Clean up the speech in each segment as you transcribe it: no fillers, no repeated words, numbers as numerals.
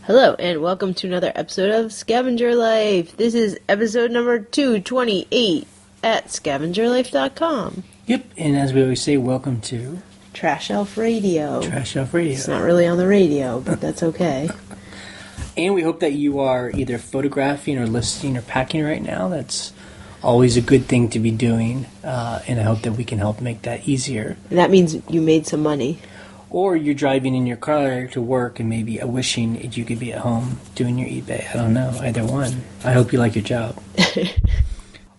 Hello, and welcome to another episode of Scavenger Life. This is episode number 228 at scavengerlife.com. Yep, and as we always say, welcome to Trash Elf Radio. Trash Elf Radio. It's not really on the radio, but that's okay. And we hope that you are either photographing or listening or packing right now. That's always a good thing to be doing, and I hope that we can help make that easier. And that means you made some money. Or you're driving in your car to work and maybe wishing you could be at home doing your eBay. I don't know, either one. I hope you like your job.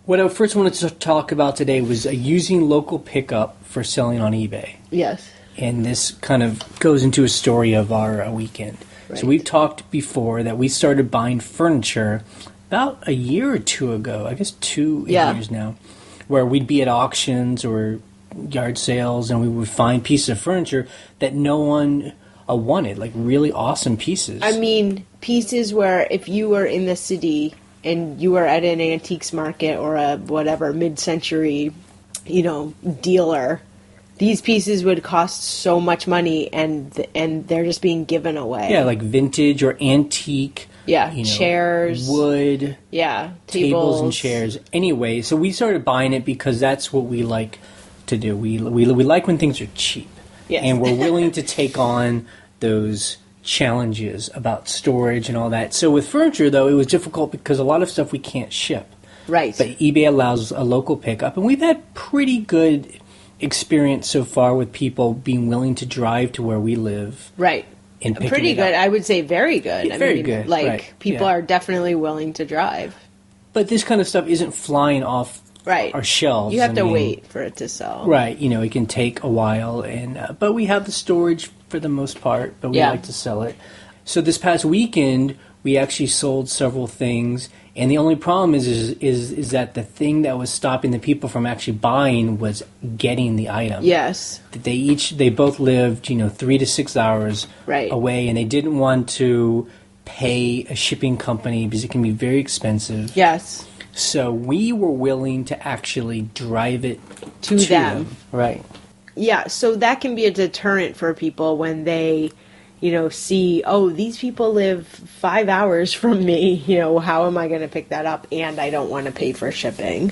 What I first wanted to talk about today was using local pickup for selling on eBay. Yes. And this kind of goes into a story of our weekend. Right. So we've talked before that we started buying furniture about a year or two ago, I guess 2 years now, where we'd be at auctions or yard sales and we would find pieces of furniture that no one wanted, like really awesome pieces. I mean, pieces where if you were in the city and you were at an antiques market or a whatever mid-century, dealer, these pieces would cost so much money and they're just being given away. Yeah, like vintage or antique. Yeah, chairs. Wood. Yeah, tables and chairs. Anyway, so we started buying it because that's what we like to do. We like when things are cheap. Yes. And we're willing to take on those challenges about storage and all that. So with furniture, though, it was difficult because a lot of stuff we can't ship. Right. But eBay allows a local pickup, and we've had pretty good experience so far with people being willing to drive to where we live. Right. And pretty good. I would say very good. Yeah, very good. Like, right. people are definitely willing to drive. But this kind of stuff isn't flying off our shelves. You have to wait for it to sell. Right. It can take a while, and but we have the storage for the most part, but we like to sell it. So this past weekend, we actually sold several things, and the only problem is that the thing that was stopping the people from actually buying was getting the item. Yes. They both lived, 3 to 6 hours away, and they didn't want to pay a shipping company because it can be very expensive. Yes. So we were willing to actually drive it to them. Right. Yeah, so that can be a deterrent for people when they, see, oh, these people live 5 hours from me. How am I going to pick that up? And I don't want to pay for shipping.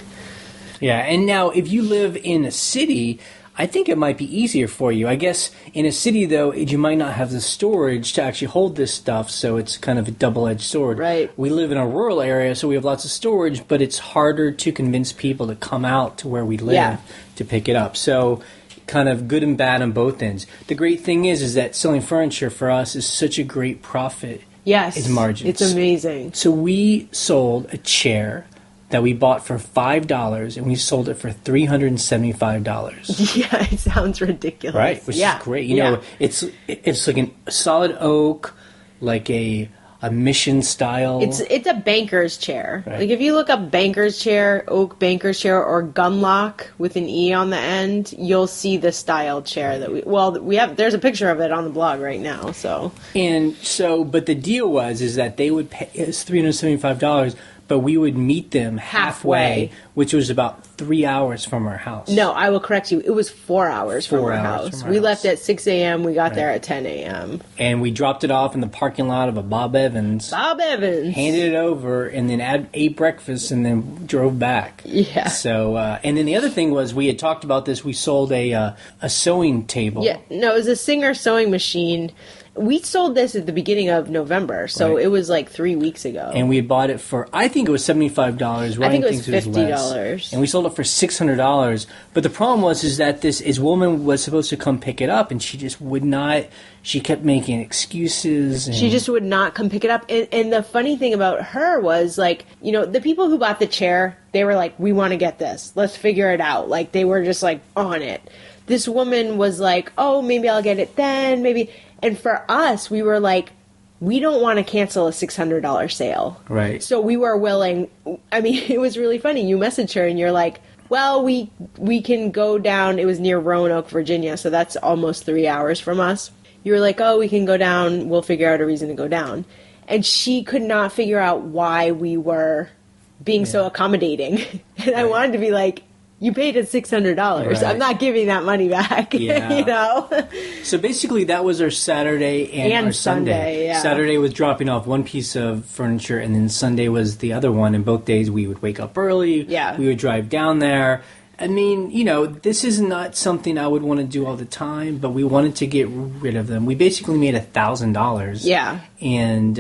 Yeah, and now if you live in a city, I think it might be easier for you. I guess in a city, though, you might not have the storage to actually hold this stuff, so it's kind of a double-edged sword. Right. We live in a rural area, so we have lots of storage, but it's harder to convince people to come out to where we live to pick it up. So kind of good and bad on both ends. The great thing is that selling furniture for us is such a great profit. Yes. It's margins. It's amazing. So we sold a chair that we bought for $5, and we sold it for $375. Yeah, it sounds ridiculous. Right, which is great. It's like a solid oak, like a mission style. It's a banker's chair. Right. Like if you look up banker's chair, oak banker's chair, or gunlock with an E on the end, you'll see the style chair that we have. There's a picture of it on the blog right now. But the deal is that they would pay us $375. But we would meet them halfway, which was about 3 hours from our house. No, I will correct you. It was 4 hours from our house. We left at 6 a.m. We got there at 10 a.m. And we dropped it off in the parking lot of a Bob Evans. Handed it over, and then ate breakfast, and then drove back. Yeah. So, and then the other thing was, we had talked about this. We sold a sewing table. Yeah. No, it was a Singer sewing machine. We sold this at the beginning of November, so it was like 3 weeks ago. And we bought it for, I think it was $75. I think it was $50. And we sold it for $600. But the problem was that this woman was supposed to come pick it up, and she just would not. She kept making excuses. And she just would not come pick it up. And the funny thing about her was, like, the people who bought the chair, they were like, we want to get this. Let's figure it out. Like, they were just, like, on it. This woman was like, oh, maybe I'll get it then, maybe. And for us, we were like, we don't want to cancel a $600 sale. Right. So we were willing. I mean, it was really funny. You messaged her and you're like, well, we can go down. It was near Roanoke, Virginia, so that's almost 3 hours from us. You were like, oh, we can go down. We'll figure out a reason to go down. And she could not figure out why we were being so accommodating. And I wanted to be like, You paid it $600. Right. I'm not giving that money back. Yeah. You know? So basically that was our Saturday and our Sunday. Yeah. Saturday was dropping off one piece of furniture, and then Sunday was the other one. And both days we would wake up early. Yeah. We would drive down there. I mean, you know, this is not something I would want to do all the time, but we wanted to get rid of them. We basically made $1,000. Yeah. And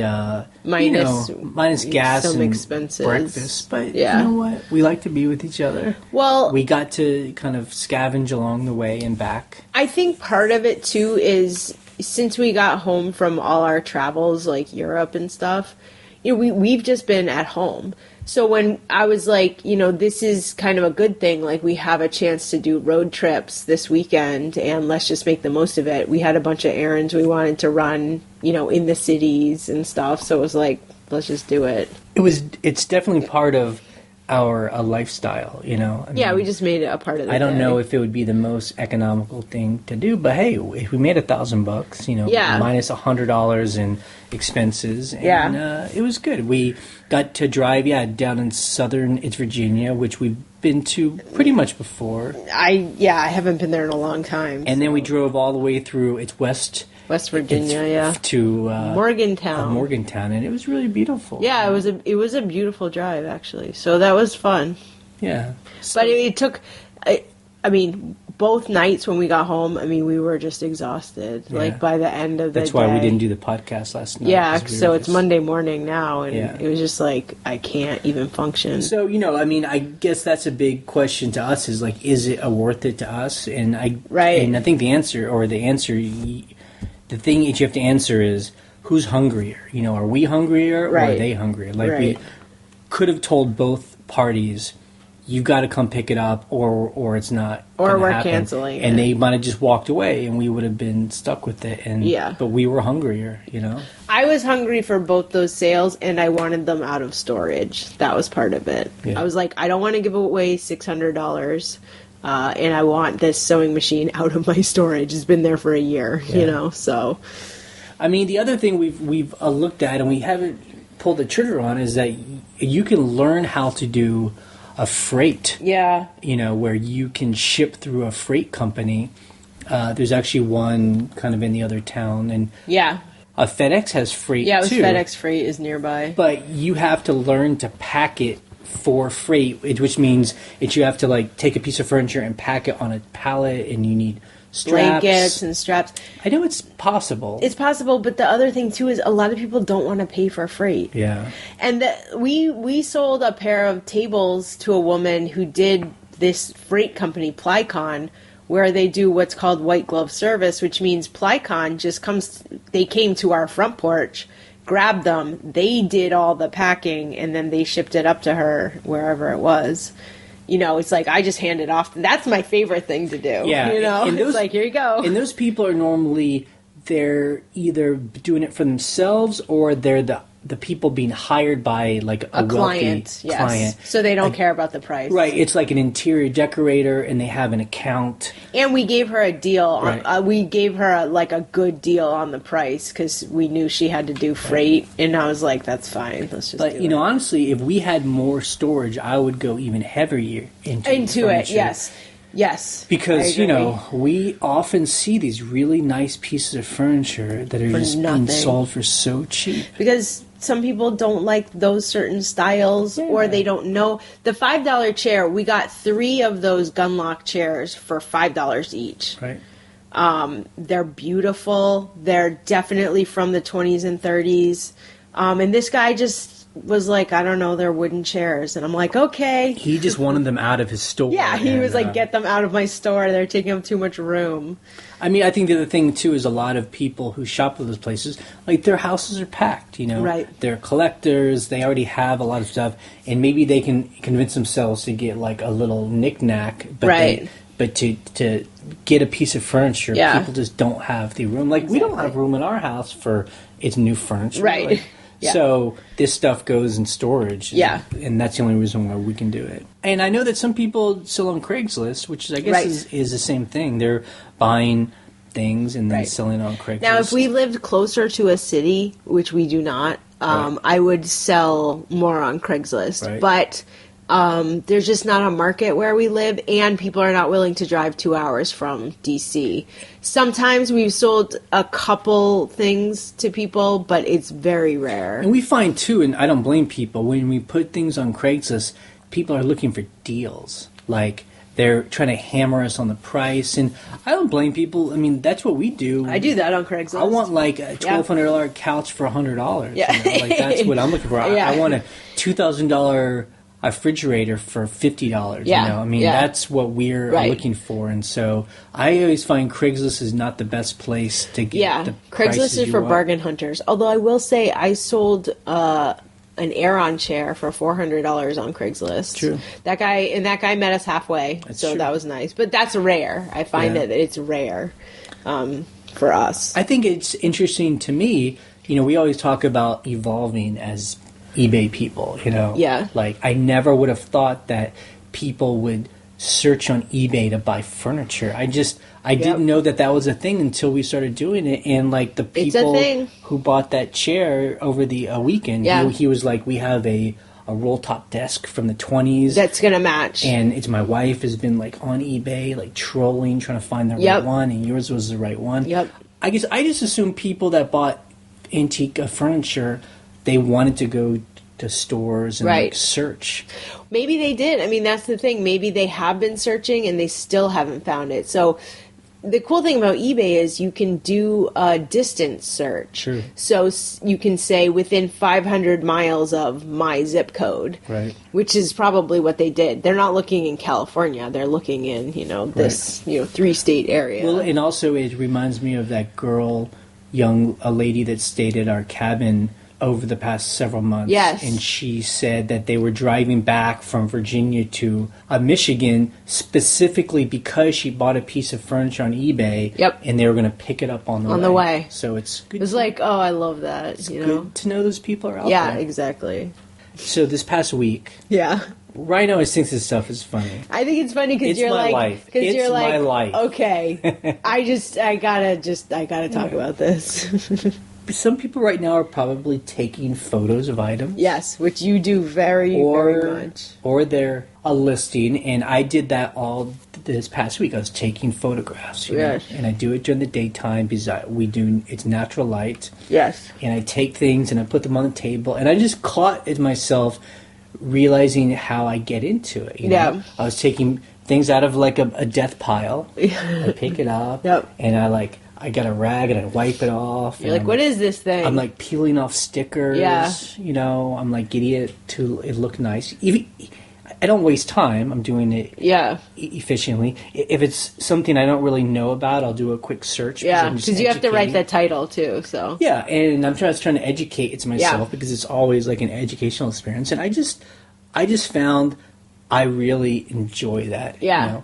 minus gas some and expenses. breakfast. But yeah. you know what? We like to be with each other. Well, we got to kind of scavenge along the way and back. I think part of it too is since we got home from all our travels, like Europe and stuff, you know, we've just been at home. So when I was like, you know, this is kind of a good thing, like we have a chance to do road trips this weekend and let's just make the most of it. We had a bunch of errands we wanted to run, you know, in the cities and stuff. So it was like, let's just do it. It's definitely part of our lifestyle, you know. I mean, we just made it a part of the I don't day. know if it would be the most economical thing to do, but hey, if we made $1,000, you know, minus $100 in expenses, and it was good. We got to drive, down in southern Virginia, which we've been to pretty much before. I haven't been there in a long time. And then we drove all the way through West Virginia, to Morgantown, and it was really beautiful. Yeah, it was a beautiful drive actually. So that was fun. Yeah, but it took. I mean, both nights when we got home, I mean, we were just exhausted. Yeah. Like by the end of the day. That's why we didn't do the podcast last night. Yeah, so it's Monday morning now, and it was just like I can't even function. So I mean, I guess that's a big question to us: is like, is it worth it to us? And I think the answer, the thing that you have to answer is who's hungrier. You know, are we hungrier or are they hungrier? Like we could have told both parties, you've got to come pick it up, or it's not, or we're happen. Canceling and it. They might have just walked away, and we would have been stuck with it. And but we were hungrier, you know. I was hungry for both those sales, and I wanted them out of storage. That was part of it. Yeah. I was like, I don't want to give away $600. And I want this sewing machine out of my storage. It's been there for a year, you know. So, I mean, the other thing we've looked at and we haven't pulled the trigger on is that you can learn how to do a freight. Yeah. You know, where you can ship through a freight company. There's actually one kind of in the other town, and FedEx has freight too. FedEx Freight is nearby. But you have to learn to pack it for freight, which means that you have to like take a piece of furniture and pack it on a pallet, and you need straps. Blankets and straps. I know it's possible. It's possible, but the other thing too is a lot of people don't want to pay for freight. Yeah. And we sold a pair of tables to a woman who did this freight company, Plycon, where they do what's called white glove service, which means Plycon they came to our front porch, grabbed them, they did all the packing, and then they shipped it up to her wherever it was. You know, it's like I just hand it off. That's my favorite thing to do. Yeah, you know, it's like, here you go. And those people are normally, they're either doing it for themselves or they're the people being hired by like a client, wealthy client. So they don't care about the price. Right. It's like an interior decorator and they have an account. And we gave her a deal. We gave her a good deal on the price because we knew she had to do freight. Right. And I was like, that's fine. Let's just do it. But, honestly, if we had more storage, I would go even heavier into it. Yes. Because, we often see these really nice pieces of furniture that are just being sold for so cheap. Because some people don't like those certain styles or they don't know. The $5 chair, we got 3 of those Gunlock chairs for $5 each. Right. They're beautiful. They're definitely from the 20s and 30s. And this guy just was like, I don't know, they're wooden chairs. And I'm like, okay. He just wanted them out of his store. Yeah, he was like, get them out of my store. They're taking up too much room. I mean, I think the other thing, too, is a lot of people who shop at those places, like, their houses are packed, Right. They're collectors. They already have a lot of stuff. And maybe they can convince themselves to get, like, a little knick-knack. But But to get a piece of furniture, people just don't have the room. Like, we don't have room in our house for its new furniture. Right. Like, so this stuff goes in storage. Yeah. And that's the only reason why we can do it. And I know that some people sell on Craigslist, which is, I guess is the same thing. They're buying things and then selling on Craigslist. Now, if we lived closer to a city, which we do not, I would sell more on Craigslist. Right. But There's just not a market where we live, and people are not willing to drive 2 hours from DC. Sometimes we've sold a couple things to people, but it's very rare. And we find, too, and I don't blame people, when we put things on Craigslist, people are looking for deals. Like, they're trying to hammer us on the price, and I don't blame people. I mean, that's what we do. I do that on Craigslist. I want like a $1,200 couch for $100. Yeah. You know? Like, that's what I'm looking for. Yeah. I want a $2,000 refrigerator for $50. Yeah. You know, I mean, that's what we're looking for, and so I always find Craigslist is not the best place to get. The Craigslist is for bargain hunters. Although I will say, I sold an Aeron chair for $400 on Craigslist. True. That guy met us halfway, so that was nice. But that's rare. I find that it's rare for us. I think it's interesting to me. You know, we always talk about evolving as eBay people, you know? Yeah. Like, I never would have thought that people would search on eBay to buy furniture. I didn't know that was a thing until we started doing it. And, like, the people who bought that chair over the weekend, he was like, we have a roll-top desk from the 20s. That's going to match. And it's my wife has been, like, on eBay, like, trolling, trying to find the right one, and yours was the right one. Yep. I guess I just assume people that bought antique furniture, they wanted to go to stores and like, search. Maybe they did. I mean, that's the thing. Maybe they have been searching and they still haven't found it. So the cool thing about eBay is you can do a distance search. True. So you can say within 500 miles of my zip code. Right. Which is probably what they did. They're not looking in California. They're looking in, this, 3-state area. Well, and also it reminds me of that a lady that stayed at our cabin over the past several months. Yes. And she said that they were driving back from Virginia to Michigan specifically because she bought a piece of furniture on eBay. Yep. And they were going to pick it up on the way. So it's good. It's like, oh, I love that. It's good to know those people are out there. Yeah, exactly. So this past week. Yeah. Ryan always thinks this stuff is funny. I think it's funny because you're like, life. It's my life. Okay, I gotta talk about this. Some people right now are probably taking photos of items. Yes, which you do very much. Or they're a listing, and I did that all this past week. I was taking photographs, know, and I do it during the daytime because it's natural light. Yes. And I take things and I put them on the table, and I just caught it myself realizing how I get into it. You know? I was taking things out of like a death pile. I pick it up, and I got a rag and I wipe it off. You're like, what is this thing? I'm like peeling off stickers. Yeah. I'm like getting it to look nice. I don't waste time. I'm doing it efficiently. If it's something I don't really know about, I'll do a quick search. Yeah, because you have to write the title too. So yeah, and I'm trying to educate myself because it's always like an educational experience. And I just found I really enjoy that. Yeah. You know?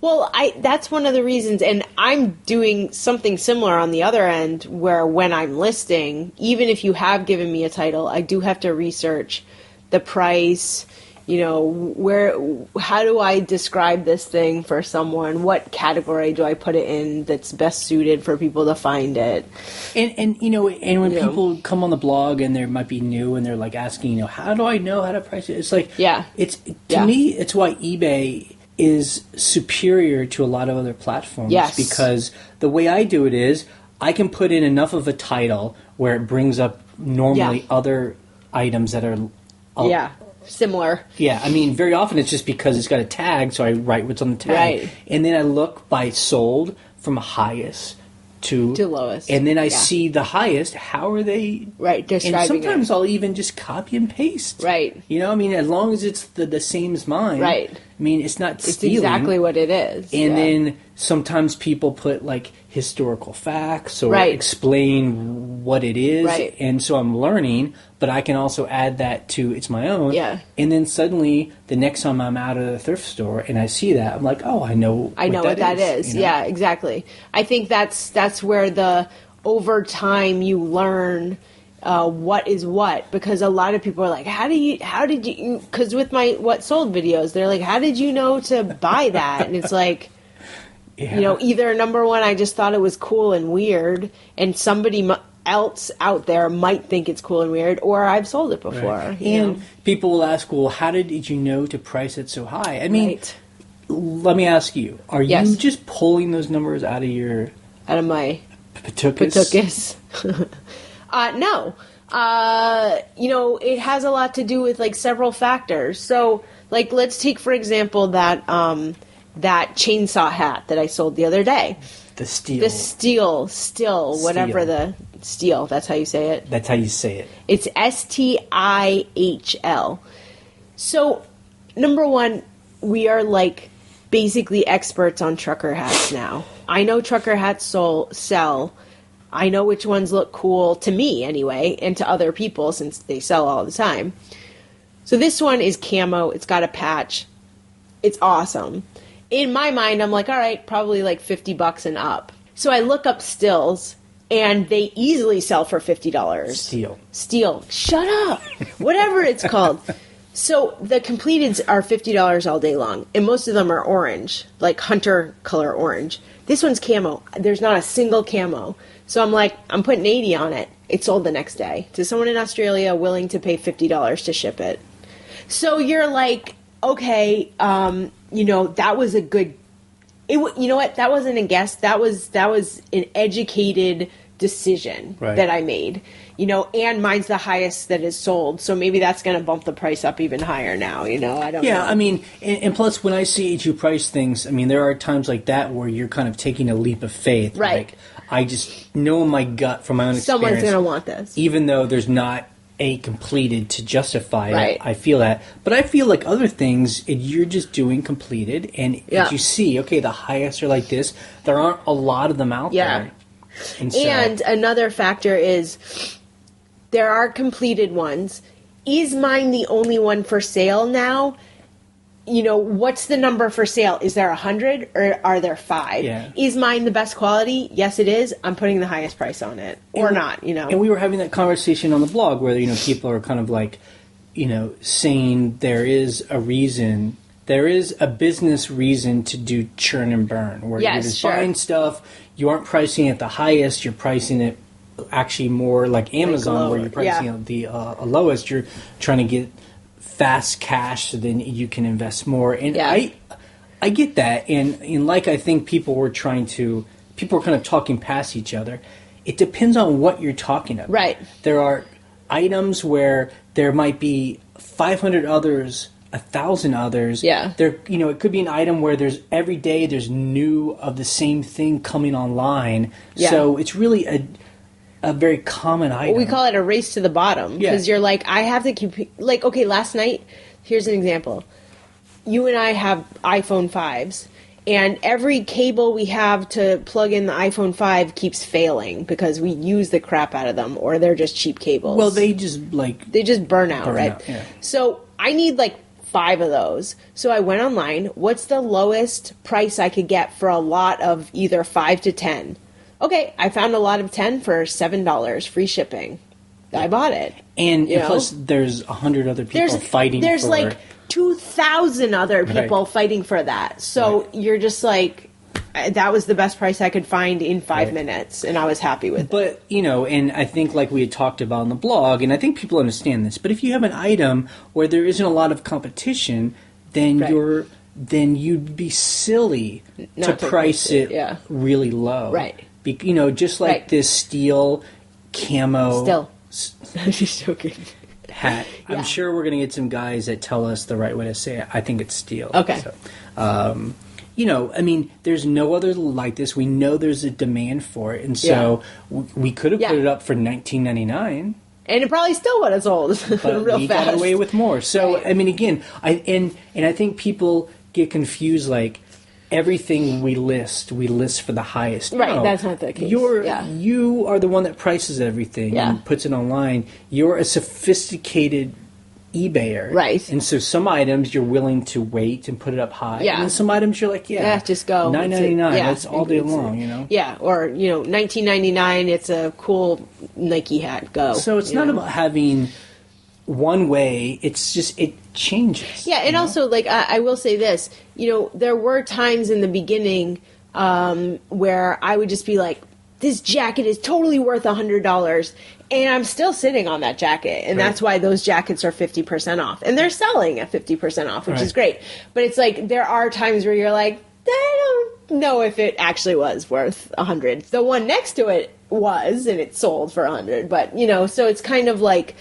Well, that's one of the reasons, and I'm doing something similar on the other end where when I'm listing, even if you have given me a title, I do have to research the price, how do I describe this thing for someone? What category do I put it in that's best suited for people to find it? And when people come on the blog and they might be new and they're like asking, how do I know how to price it? It's like, to me, it's why eBay is superior to a lot of other platforms. Yes. Because the way I do it is I can put in enough of a title where it brings up normally other items that are similar. Yeah, I mean, very often it's just because it's got a tag, so I write what's on the tag. Right. And then I look by sold from highest to lowest. And then I see the highest. How are they? Right, describing and sometimes it. I'll even just copy and paste. Right. I mean, as long as it's the same as mine. Right. I mean, it's not stealing. It's exactly what it is. And then sometimes people put like historical facts or explain what it is. Right. And so I'm learning, but I can also add that to it's my own. Yeah. And then suddenly the next time I'm out of the thrift store and I see that, I'm like, oh, I know what that is. Yeah, exactly. I think that's where over time you learn what is what, because a lot of people are like, how did you, because with my what sold videos, they're like, how did you know to buy that? And it's like, either number one, I just thought it was cool and weird, and somebody else out there might think it's cool and weird, or I've sold it before. Right. You And know? people will ask, well, how did you know to price it so high? I mean, Right. let me ask you, are Yes. you just pulling those numbers out of your Out of my patukas? No. You know, it has a lot to do with like several factors. So, like, let's take for example that chainsaw hat that I sold the other day. The steel. The still, whatever the steel. That's how you say it. That's how you say it. It's STIHL. So, number one, we are like basically experts on trucker hats now. I know trucker hats sell. I know which ones look cool to me anyway, and to other people since they sell all the time. So this one is camo. It's got a patch. It's awesome. In my mind, I'm like, all right, probably like $50 and up. So I look up stills, and they easily sell for $50. Steel. Shut up. Whatever it's called. So the completeds are $50 all day long, and most of them are orange, like hunter color orange. This one's camo. There's not a single camo. So I'm like, I'm putting 80 on it. It sold the next day to someone in Australia willing to pay $50 to ship it. So you're like, okay, you know, that was a good. You know what? That wasn't a guess. That was an educated decision that I made. You know, and mine's the highest that is sold, so maybe that's going to bump the price up even higher now. You know, I don't know. Yeah, I mean, and plus when I see you price things, I mean, there are times like that where you're kind of taking a leap of faith. Right. Like, I just know in my gut from my own experience. Someone's going to want this. Even though there's not a completed to justify Right. it, I feel that. But I feel like other things, you're just doing completed, and if you see, okay, the highest are like this, there aren't a lot of them out there. And another factor is there are completed ones. Is mine the only one for sale now? You know, what's the number for sale? Is there 100 or are there 5? Yeah. Is mine the best quality? Yes, it is. I'm putting the highest price on it. Or not, you know. And we were having that conversation on the blog where, you know, people are kind of like, you know, saying there is a reason, there is a business reason to do churn and burn, where you're just buying stuff, you aren't pricing it the highest, you're pricing it actually more like Amazon, where you're pricing it the lowest, you're trying to get fast cash so then you can invest more. And I get that, and like I think people were kind of talking past each other. It depends on what you're talking about. Right. There are items where there might be 500 others, 1,000 others. Yeah. There, you know, it could be an item where there's every day there's new of the same thing coming online. Yeah. So it's really a very common item. We call it a race to the bottom, because you're like, I have to keep, like, okay, last night, here's an example. You and I have iPhone 5s, and every cable we have to plug in the iPhone 5 keeps failing because we use the crap out of them, or they're just cheap cables. Well, they just burn out, right? Yeah. So I need like 5 of those. So I went online. What's the lowest price I could get for a lot of either 5 to 10? Okay, I found a lot of 10 for $7, free shipping. I bought it. And plus, there's 100 other people fighting There's for like 2,000 other people fighting for that. So you're just like, that was the best price I could find in 5 minutes, and I was happy with it. But, you know, and I think like we had talked about on the blog, and I think people understand this, but if you have an item where there isn't a lot of competition, then then you'd be silly to price it really low. Right. You know, just like this steel camo She's joking. hat. I'm sure we're going to get some guys that tell us the right way to say it. I think it's steel. Okay. So, you know, I mean, there's no other like this. We know there's a demand for it, and so we could have put it up for $19.99. And it probably still would have sold but real we fast. got away with more. So I mean, again, and I think people get confused. Like everything we list for the highest. Right, no, that's not the case. You are the one that prices everything and puts it online. You're a sophisticated eBayer. Right. And so some items you're willing to wait and put it up high. Yeah. And then some items you're like, just go. $9.99. That's all day long, you know? Yeah, or, you know, $19.99, it's a cool Nike hat. Go. So it's not about having one way. It's just, it changes. Yeah, and also, like, I will say this. You know, there were times in the beginning where I would just be like, this jacket is totally worth $100. And I'm still sitting on that jacket. And that's why those jackets are 50% off. And they're selling at 50% off, which is great. But it's like, there are times where you're like, I don't know if it actually was worth $100. The one next to it was, and it sold for $100. But, you know, so it's kind of like,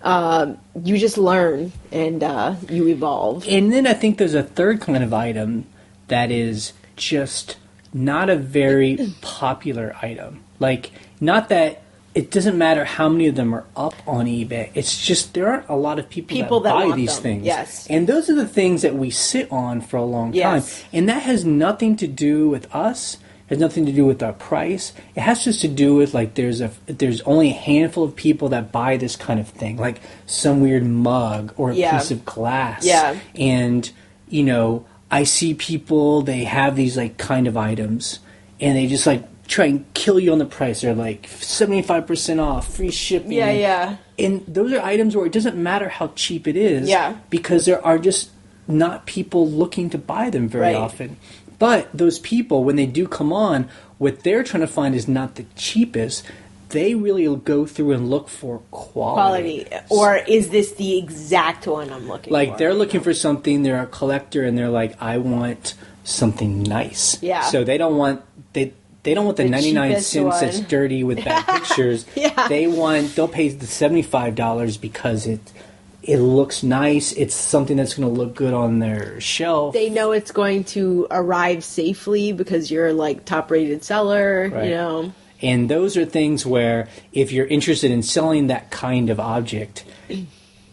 you just learn and you evolve. And then I think there's a third kind of item that is just not a very popular item. Like, not that it doesn't matter how many of them are up on eBay. It's just there aren't a lot of people that buy these things. Yes. And those are the things that we sit on for a long time. And that has nothing to do with us. It has nothing to do with our price. It has just to do with, like, there's only a handful of people that buy this kind of thing, like some weird mug or a piece of glass. Yeah. And, you know, I see people, they have these, like, kind of items, and they just, like, try and kill you on the price. They're like 75% off, free shipping. Yeah. And those are items where it doesn't matter how cheap it is. Yeah. Because there are just not people looking to buy them very often. But those people, when they do come on, what they're trying to find is not the cheapest. They really go through and look for quality. Or is this the exact one I'm looking for? Like, they're looking for something, they're a collector, and they're like, I want something nice. Yeah. So they don't want the 99 cents that's dirty with bad pictures. They'll pay the $75 because it looks nice. It's something that's going to look good on their shelf. They know it's going to arrive safely because you're like top rated seller, you know. And those are things where if you're interested in selling that kind of object,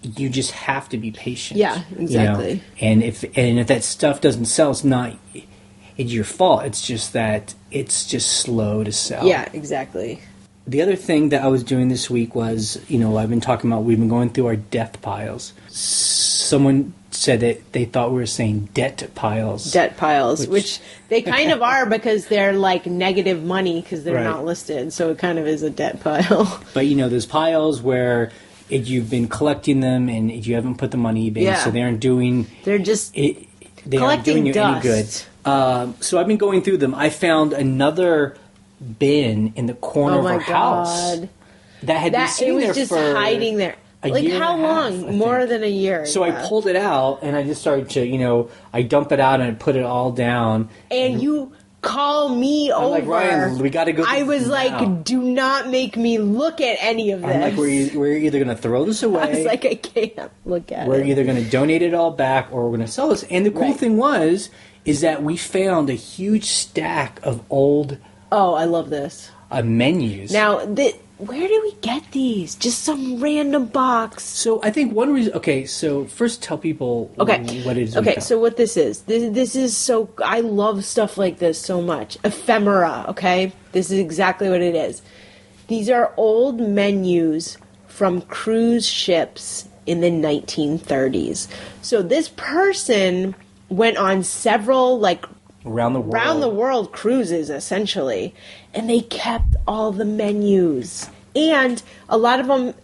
you just have to be patient. Yeah, exactly. You know? And if that stuff doesn't sell, it's your fault. It's just that it's just slow to sell. Yeah, exactly. The other thing that I was doing this week was, you know, we've been going through our death piles. Someone said that they thought we were saying debt piles. Debt piles, which they kind of are because they're like negative money because they're not listed. So it kind of is a debt pile. But, you know, there's piles where you've been collecting them and you haven't put them on eBay, so they aren't doing... They're just they aren't doing you any good. So I've been going through them. I found another bin in the corner of our house that had been sitting there just for hiding there. Like, how long? More than a year. So I pulled it out and I just started to, you know, I dump it out and I put it all down. And you call me over. Like, Ryan, we got to go. I was like, do not make me look at any of this. I'm like, we're either going to throw this away. I was like, I can't look at it. We're either going to donate it all back or we're going to sell this. And the cool thing is that we found a huge stack of old... Oh, I love this. Menus. Now, where do we get these? Just some random box. So I think one reason... Okay, so first tell people what it is. Okay, so what this is. This is so... I love stuff like this so much. Ephemera, okay? This is exactly what it is. These are old menus from cruise ships in the 1930s. So this person went on several, like... Around the world cruises, essentially. And they kept all the menus. And a lot of them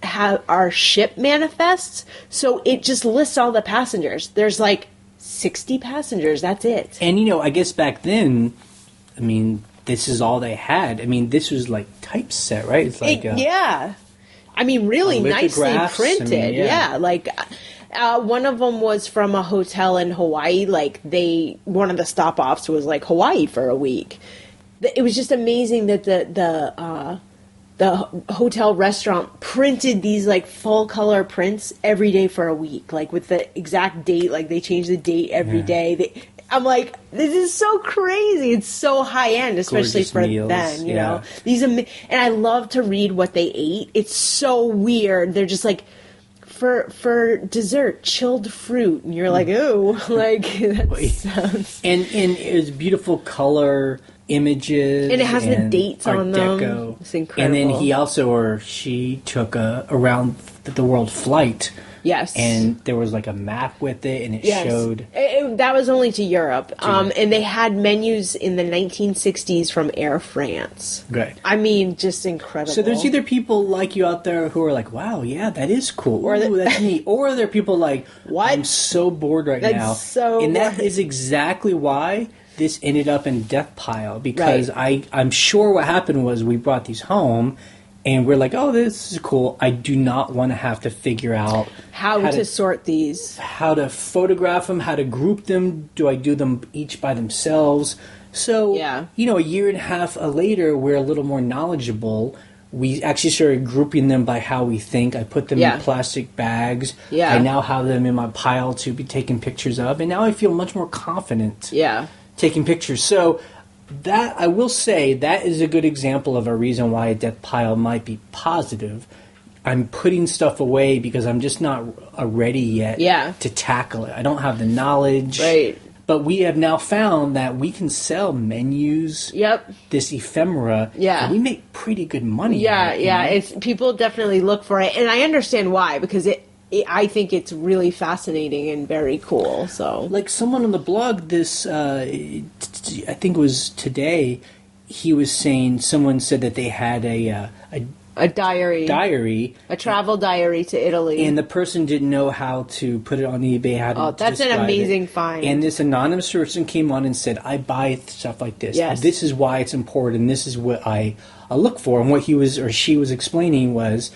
are ship manifests, so it just lists all the passengers. There's like 60 passengers, that's it. And, you know, I guess back then, I mean, this is all they had. I mean, this was like typeset, right? It's like... yeah. I mean, really nicely printed. I mean, yeah, like... one of them was from a hotel in Hawaii. Like, one of the stop-offs was like Hawaii for a week. It was just amazing that the hotel restaurant printed these like full color prints every day for a week, like with the exact date. Like, they changed the date every day. I'm like, this is so crazy. It's so high end, especially gorgeous for meals, then, you know. And I love to read what they ate. It's so weird. They're just like, for dessert, chilled fruit, and you're like, ooh, like that sounds. And it's beautiful color images, and it has the dates on them. Deco. It's incredible. And then he also or she took a around the world flight. Yes. And there was like a map with it, and it showed... that was only to Europe. And they had menus in the 1960s from Air France. Right. I mean, just incredible. So there's either people like you out there who are like, wow, yeah, that is cool. Ooh, that's neat. Or are there people like, what? I'm so bored right now. So and that is exactly why this ended up in death pile because I'm sure what happened was we brought these home and we're like, oh, this is cool. I do not want to have to figure out how to sort these, how to photograph them, how to group them. Do I do them each by themselves? So, a year and a half later, we're a little more knowledgeable. We actually started grouping them by how we think. I put them in plastic bags. Yeah. I now have them in my pile to be taking pictures of. And now I feel much more confident taking pictures. So that, I will say, that is a good example of a reason why a death pile might be positive. I'm putting stuff away because I'm just not ready yet to tackle it. I don't have the knowledge. Right. But we have now found that we can sell menus, this ephemera, and we make pretty good money. It's people definitely look for it, and I understand why, because I think it's really fascinating and very cool. So, like someone on the blog, this I think it was today, he was saying someone said that they had a diary, a travel diary to Italy, and the person didn't know how to put it on eBay. That's an amazing find. And this anonymous person came on and said, "I buy stuff like this. Yes. This is why it's important. This is what I look for." And what he was or she was explaining was,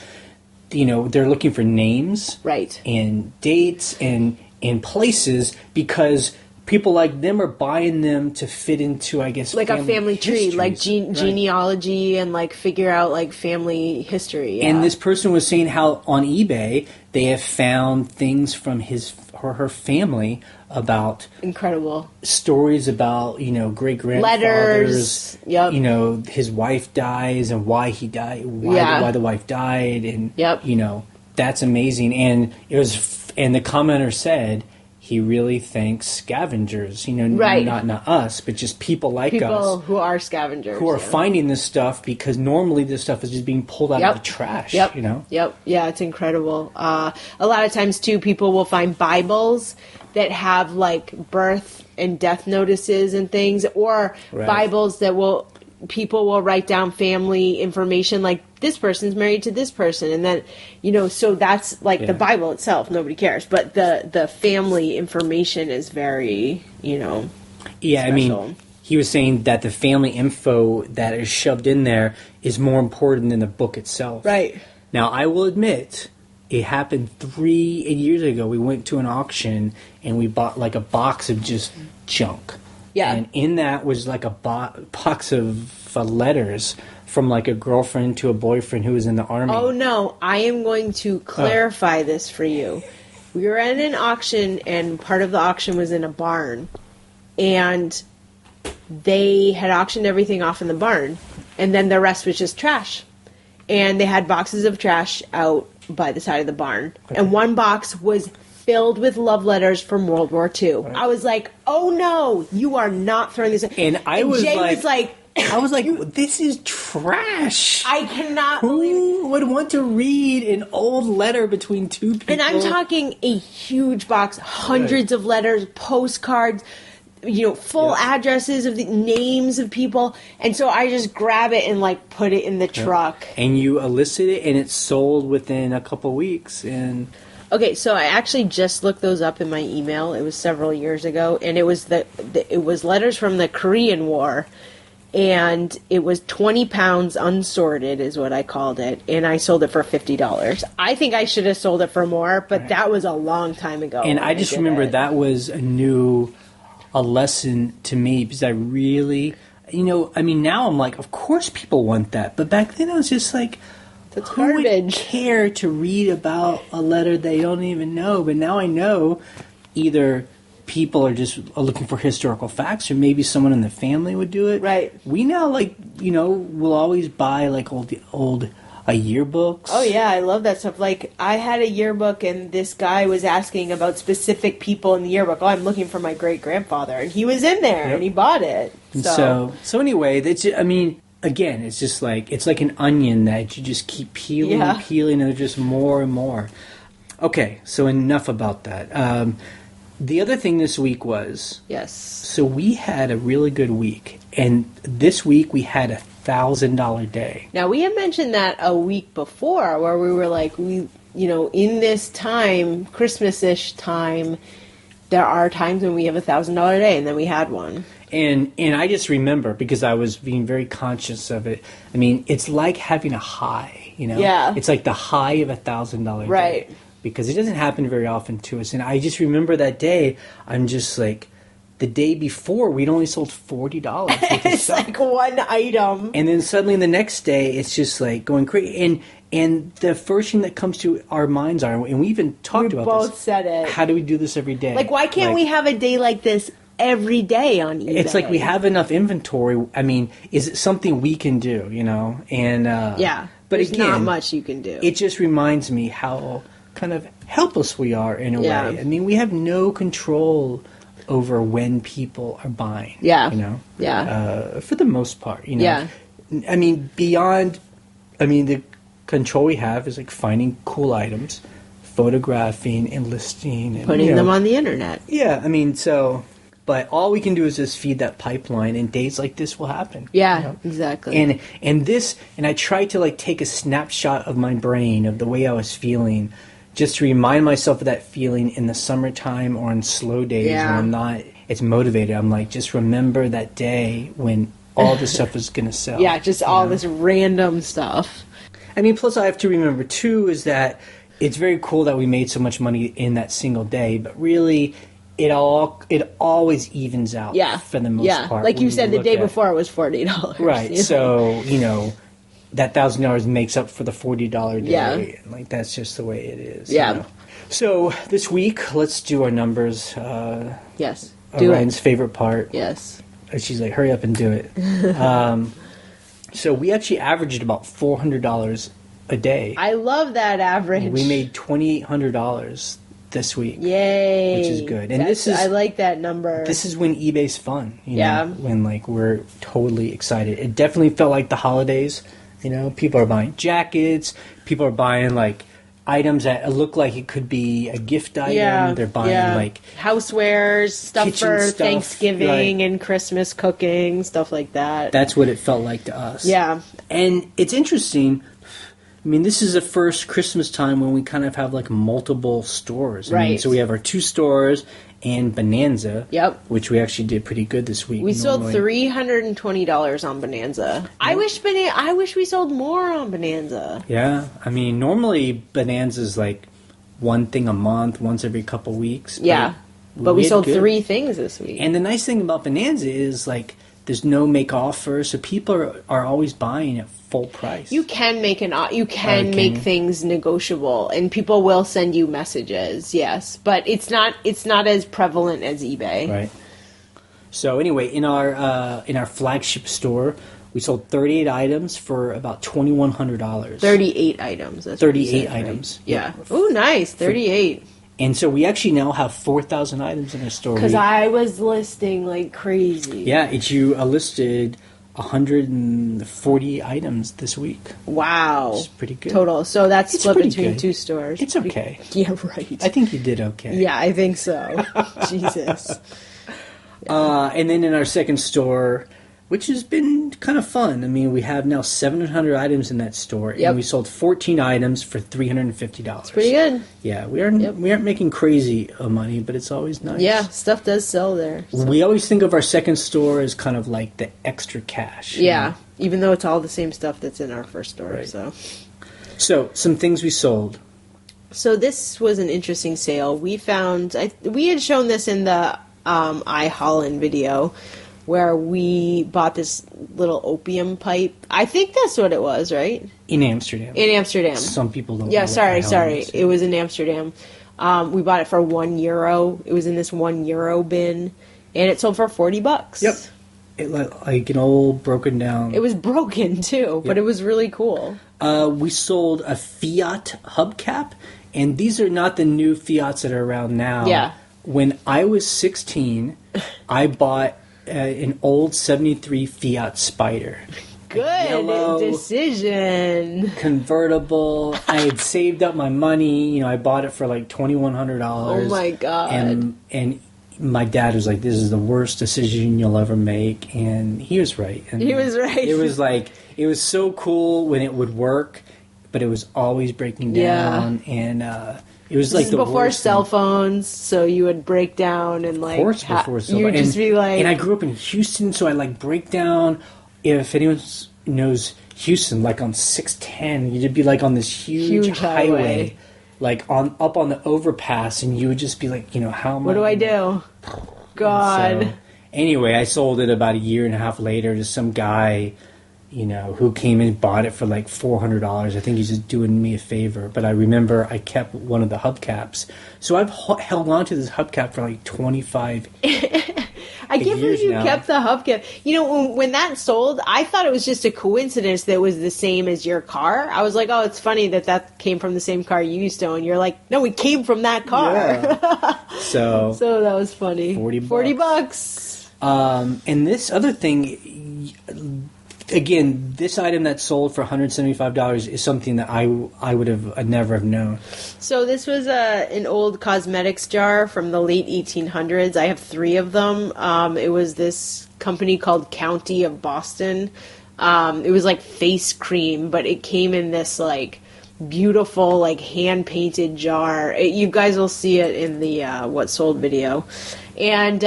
they're looking for names, and dates and places because people like them are buying them to fit into, I guess, like a family tree, histories. like genealogy, and like figure out like family history. And this person was saying how on eBay they have found things from his or her family about incredible stories about great grandfathers, letters. His wife dies and why he died, why the wife died, and that's amazing. And it was, and the commenter said, he really thanks scavengers, not us, but just people us. People who are scavengers. Who are finding this stuff because normally this stuff is just being pulled out of the trash, Yep, yeah, it's incredible. A lot of times, too, people will find Bibles that have, like, birth and death notices and things, or Bibles that people will write down family information, like this person's married to this person, and then so that's like the Bible itself, nobody cares, but the family information is very special. I mean, he was saying that the family info that is shoved in there is more important than the book itself. Right. Now, I will admit, it happened 3 years ago. We went to an auction and we bought like a box of just junk. Yeah. And in that was like a box of letters from like a girlfriend to a boyfriend who was in the army. Oh, no. I am going to clarify this for you. We were at an auction, and part of the auction was in a barn. And they had auctioned everything off in the barn. And then the rest was just trash. And they had boxes of trash out by the side of the barn. Okay. And one box was filled with love letters from World War II. Right. I was like, oh no, you are not throwing this. And Jay was like, I was like, this is trash. I cannot believe it. Who would want to read an old letter between two people? And I'm talking a huge box, hundreds of letters, postcards, full addresses of the names of people. And so I just grab it and like put it in the truck. And you elicit it, and it's sold within a couple weeks. And okay, so I actually just looked those up in my email. It was several years ago, and it was it was letters from the Korean War, and it was 20 pounds unsorted is what I called it, and I sold it for $50. I think I should have sold it for more, but that was a long time ago. And I just remember that was a lesson to me, because I really, now I'm like, of course people want that, but back then I was just like, that's who garbage. Would care to read about a letter they don't even know? But now I know either people are just looking for historical facts, or maybe someone in the family would do it. Right. We now, we'll always buy like old yearbooks. Oh yeah, I love that stuff. Like, I had a yearbook, and this guy was asking about specific people in the yearbook. Oh, I'm looking for my great grandfather, and he was in there, and he bought it. So anyway, again, it's just like, it's like an onion that you just keep peeling and peeling, and there's just more and more. Okay, so enough about that. The other thing this week was... Yes. So we had a really good week, and this week we had $1,000 day. Now, we had mentioned that a week before, where we were like, in this time, Christmas-ish time, there are times when we have $1,000 day, and then we had one. And I just remember, because I was being very conscious of it, I mean, it's like having a high, you know? Yeah. It's like the high of $1,000 Right. day. Because it doesn't happen very often to us. And I just remember that day, I'm just like, the day before, we'd only sold $40 worth of It's stuff. like one item. And then suddenly the next day, it's just like going crazy. And the first thing that comes to our minds are, and we even talked about both this. said it. How do we do this every day? Like, why can't we have a day like this every day on eBay? It's like we have enough inventory. I mean, is it something we can do, you know? And yeah, but there's again, not much you can do. It just reminds me how kind of helpless we are in a way. I mean, we have no control over when people are buying. Yeah. You know? Yeah. For the most part, you know? Yeah. I mean, the control we have is like finding cool items, photographing and listing. And, putting them on the internet. Yeah, I mean, but all we can do is just feed that pipeline, and days like this will happen. Yeah, you know? exactly. And I tried to like take a snapshot of my brain of the way I was feeling, just to remind myself of that feeling in the summertime or on slow days when I'm not as motivated. I'm like, just remember that day when all this stuff is going to sell. Yeah, just all this random stuff. I mean, plus I have to remember too is that it's very cool that we made so much money in that single day, but really it always evens out for the most part. Like you said, the day before it was $40. Right. You know? So, you know, that $1,000 makes up for the $40 day. Yeah. Like that's just the way it is. Yeah. You know? So this week, let's do our numbers. Yes. Do Ryan's it. favorite part. Yes. She's like, hurry up and do it. So we actually averaged about $400 a day. I love that average. We made $2,800 this week. Yay. Which is good. And I like that number. This is when eBay's fun. You know, when like we're totally excited. It definitely felt like the holidays. You know, people are buying jackets. People are buying like items that look like it could be a gift item. Yeah, they're buying like housewares, stuff for stuff, Thanksgiving and Christmas cooking, stuff like that. That's what it felt like to us. Yeah. And it's interesting. I mean, this is the first Christmas time when we kind of have like multiple stores. I mean, so we have our 2 stores and Bonanza. Yep. Which we actually did pretty good this week. We sold $320 on Bonanza. I wish we sold more on Bonanza. Yeah. I mean, normally Bonanza's like one thing a month, once every couple weeks. Yeah. But we sold 3 things this week. And the nice thing about Bonanza is like there's no make offer, so people are always buying at full price. You can make make things negotiable, and people will send you messages. Yes, but it's not as prevalent as eBay. Right. So anyway, in our flagship store, we sold 38 items for about $2,100. 38 items. That's 38 items. Right? Yeah. Ooh, nice. 38. And so we actually now have 4,000 items in our store. Because I was listing like crazy. Yeah, you listed 140 items this week. Wow. Which is pretty good. Total. So that's split between 2 stores. It's okay. Yeah, right. I think you did okay. Yeah, I think so. Jesus. And then in our second store, which has been kind of fun. I mean, we have now 700 items in that store, and we sold 14 items for $350. It's pretty good. Yeah, we aren't making crazy money, but it's always nice. Yeah, stuff does sell there. So. We always think of our second store as kind of like the extra cash. Yeah, even though it's all the same stuff that's in our first store. Right. So some things we sold. So this was an interesting sale. We found we had shown this in the I Holland video, where we bought this little opium pipe. I think that's what it was, right? In Amsterdam. Some people don't know. Yeah, sorry. It was in Amsterdam. We bought it for €1. It was in this €1 bin, and it sold for $40. Yep. It like an old broken down. It was broken too, but it was really cool. We sold a Fiat hubcap, and these are not the new Fiats that are around now. Yeah. When I was 16, I bought an old 73 Fiat Spider. Good decision. Convertible. I had saved up my money. You know, I bought it for like $2,100. Oh my God. And my dad was like, "This is the worst decision you'll ever make," and he was right. And he was right. It was like it was so cool when it would work, but it was always breaking down, and it was This like is the before worst cell thing. phones, so you would break down and like Of course, before cell you'd phone. just be like, and I grew up in Houston, so I like break down. If anyone knows Houston, like on 610, you'd be like on this huge highway, like up on the overpass, and you would just be like, how am what do I do? God. So, anyway, I sold it about a year and a half later to some guy, who came and bought it for like $400. I think he's just doing me a favor. But I remember I kept one of the hubcaps. So I've held on to this hubcap for like 25 I can't believe you kept the hubcap. When that sold, I thought it was just a coincidence that it was the same as your car. I was like, oh, it's funny that came from the same car you used to own. You're like, no, it came from that car. Yeah. So that was funny. $40. And this other thing, again, this item that sold for $175 is something that I would have never have known. So this was an old cosmetics jar from the late 1800s. I have 3 of them. It was this company called County of Boston. It was like face cream, but it came in this like beautiful like hand painted jar. You guys will see it in the what sold video, and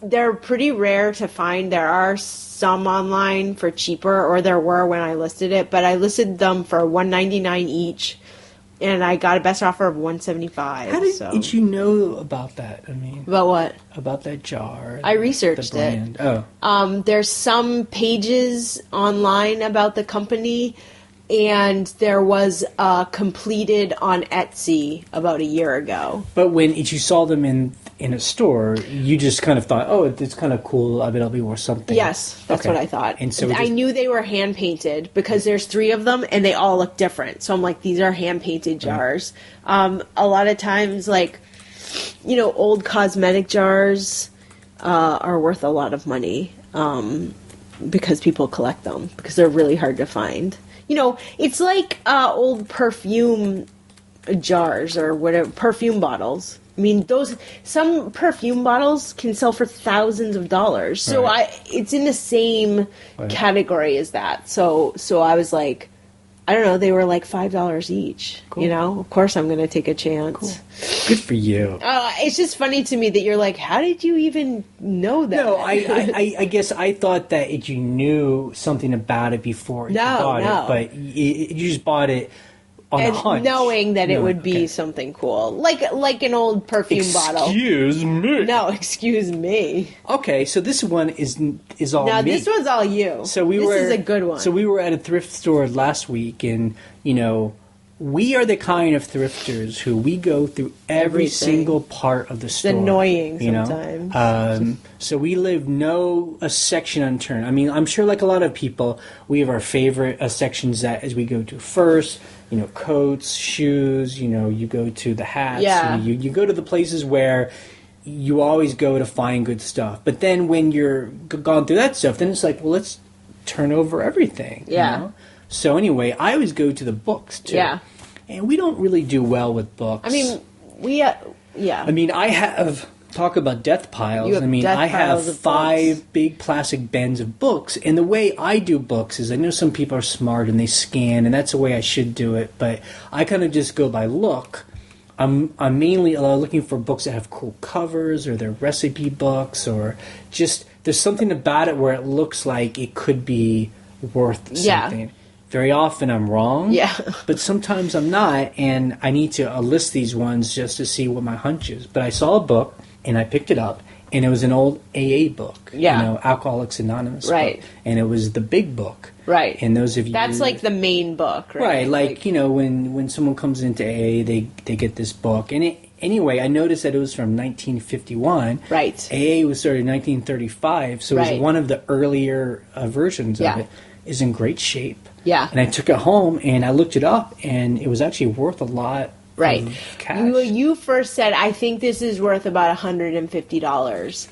they're pretty rare to find. There are some online for cheaper, or there were when I listed it, but I listed them for $199 each, and I got a best offer of $175. How did you know about that? I mean, about what? About that jar. I researched it. Oh. There's some pages online about the company, and there was completed on Etsy about a year ago. But when you saw them in a store, you just kind of thought, oh, it's kind of cool. I bet it'll be worth something. Yes, that's what I thought. And so I knew they were hand painted because there's 3 of them and they all look different. So I'm like, these are hand painted jars. A lot of times, like, old cosmetic jars are worth a lot of money because people collect them because they're really hard to find. It's like old perfume jars or whatever, perfume bottles. I mean, some perfume bottles can sell for thousands of dollars. So it's in the same category as that. So I was like, I don't know, they were like $5 each. Cool. Of course I'm going to take a chance. Cool. Good for you. It's just funny to me that you're like, how did you even know that? No, I guess I thought that you knew something about it before you bought it, but you just bought it on a hunch. Knowing that it would be something cool. Like an old perfume bottle. Excuse me. No, excuse me. Okay, so this one is all me. Now, this one's all you. So this is a good one. So we were at a thrift store last week, and, we are the kind of thrifters who we go through every single part of the store. It's annoying sometimes. So we leave a section unturned. I mean, I'm sure like a lot of people, we have our favorite sections that as we go to first, coats, shoes, you go to the hats. Yeah. You go to the places where you always go to find good stuff. But then when you're gone through that stuff, then it's like, well, let's turn over everything. Yeah. So anyway, I always go to the books too. Yeah. And we don't really do well with books. I mean, I mean, I have, talk about death piles. I have 5 big plastic bins of books. And the way I do books is, I know some people are smart and they scan, and that's the way I should do it. But I kind of just go by look. I'm mainly looking for books that have cool covers, or they're recipe books, or just there's something about it where it looks like it could be worth something. Yeah. Very often I'm wrong, but sometimes I'm not, and I need to list these ones just to see what my hunch is. But I saw a book, and I picked it up, and it was an old AA book, Alcoholics Anonymous book, and it was the big book. Right. And those of you... That's like the main book, right? Right, like when someone comes into AA, they get this book. And anyway, I noticed that it was from 1951. Right. AA was started in 1935, so it was one of the earlier versions of it. Is in great shape. Yeah. And I took it home, and I looked it up, and it was actually worth a lot of cash. You first said, I think this is worth about $150.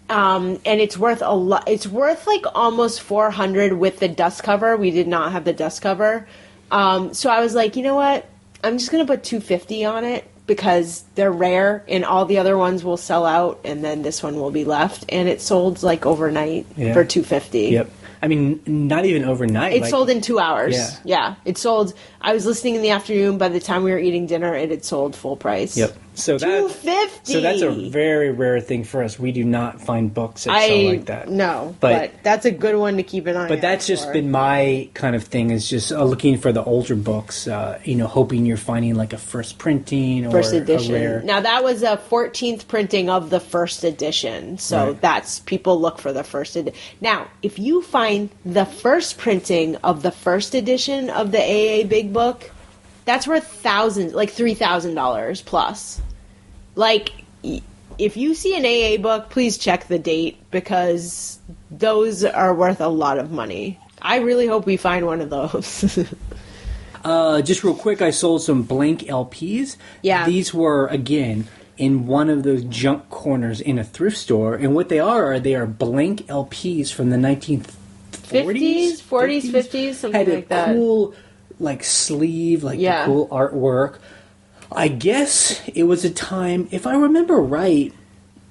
And it's worth a lot. It's worth like almost $400 with the dust cover. We did not have the dust cover. So I was like, you know what? I'm just going to put $250 on it because they're rare and all the other ones will sell out and then this one will be left. And it sold like overnight for $250. Yep. I mean, not even overnight. It sold in 2 hours. Yeah. It sold. I was listening in the afternoon. By the time we were eating dinner, it had sold full price. Yep. So $250. So that's a very rare thing for us. We do not find books that sell like that. No, but that's a good one to keep an eye on. But that's just been my kind of thing, is just looking for the older books, hoping you're finding like a first printing or first edition. A rare. Now that was a 14th printing of the first edition, so that's, people look for the first edition. Now, if you find the first printing of the first edition of the AA Big Book, that's worth thousands, like $3,000 plus. Like, if you see an AA book, please check the date, because those are worth a lot of money. I really hope we find one of those. Just real quick, I sold some blank LPs. Yeah. These were, again, in one of those junk corners in a thrift store. And what they are blank LPs from the 1940s? 40s, 50s, something like that. Had a cool, like, sleeve, like the cool artwork. I guess it was a time, if I remember right,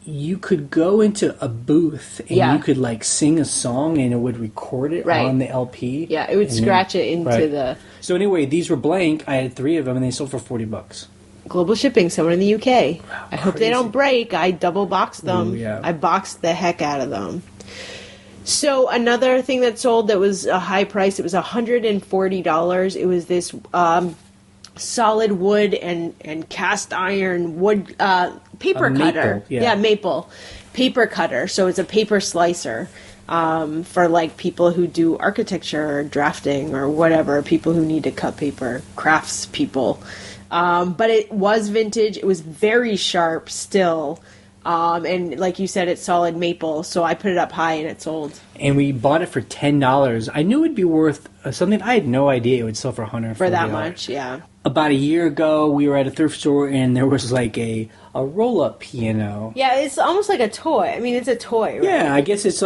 you could go into a booth and you could like sing a song and it would record it on the LP. Yeah, it would scratch it into the... So anyway, these were blank. I had 3 of them and they sold for $40. Global shipping, somewhere in the UK. Wow, I hope they don't break. I double boxed them. Ooh, yeah. I boxed the heck out of them. So another thing that sold that was a high price, it was $140. It was this... solid wood and cast iron wood paper cutter. Maple paper cutter. So it's a paper slicer for like people who do architecture or drafting or whatever, people who need to cut paper, crafts people. But it was vintage. It was very sharp still. And like you said, it's solid maple, so I put it up high and it sold. And we bought it for $10. I knew it'd be worth something. I had no idea it would sell for $140. For that much, yeah. About a year ago, we were at a thrift store and there was like a roll-up piano. Yeah, it's almost like a toy. I mean, it's a toy, right? Yeah, I guess it's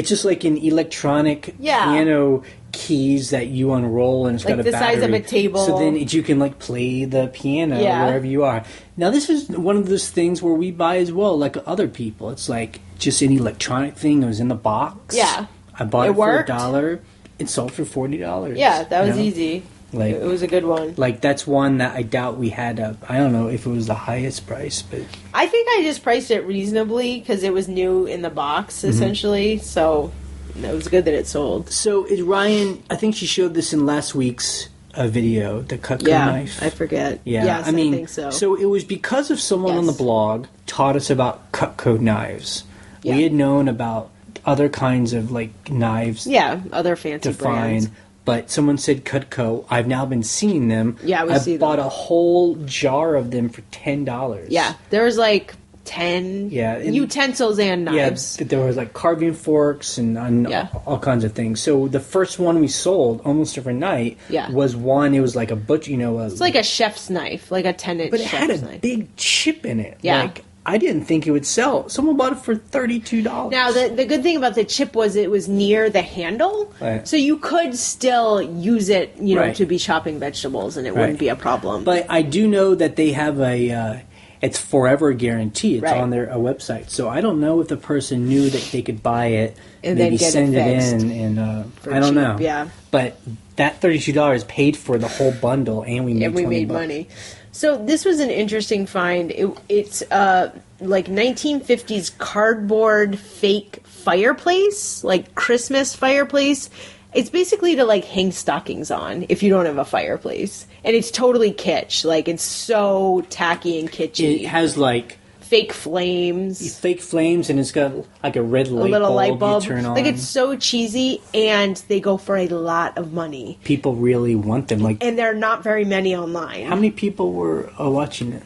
just like an electronic piano keys that you unroll, and it's like got a battery. Like the size of a table. So then you can like play the piano wherever you are. Now this is one of those things where we buy as well, like other people. It's like just an electronic thing. It was in the box. Yeah. I bought it for $1. It sold for $40. Yeah, that was easy. Like, it was a good one. Like, that's one that I doubt we had I don't know if it was the highest price, but... I think I just priced it reasonably because it was new in the box, essentially, so it was good that it sold. So, is Ryan... I think she showed this in last week's video, the Cutco knife. I forget. Yeah, yes, I think so. So, it was because of someone on the blog taught us about Cutco knives. Yeah. We had known about other kinds of, like, knives. Yeah, other fancy brands. But someone said Cutco. I've now been seeing them. Yeah, we see them. I bought a whole jar of them for $10. Yeah, there was like 10 utensils and knives. Yeah, there was like carving forks and all kinds of things. So the first one we sold almost overnight was one. It was like a butcher, it's like a chef's knife, like a 10-inch. But it had a big chip in it. Yeah. Like, I didn't think it would sell. Someone bought it for $32. Now, the good thing about the chip was it was near the handle, so you could still use it, to be chopping vegetables, and it wouldn't be a problem. But I do know that they have it's forever guarantee. It's on their website. So I don't know if the person knew that they could buy it and maybe send it in, and I don't know. Yeah. But that $32 paid for the whole bundle, and we made money. So this was an interesting find. It's like 1950s cardboard fake fireplace, like Christmas fireplace. It's basically to like hang stockings on if you don't have a fireplace. And it's totally kitsch. Like, it's so tacky and kitschy. It has like fake flames, and it's got like a red light bulb you turn on. Like, it's so cheesy, and they go for a lot of money. People really want them, and there are not very many online. How many people were watching it?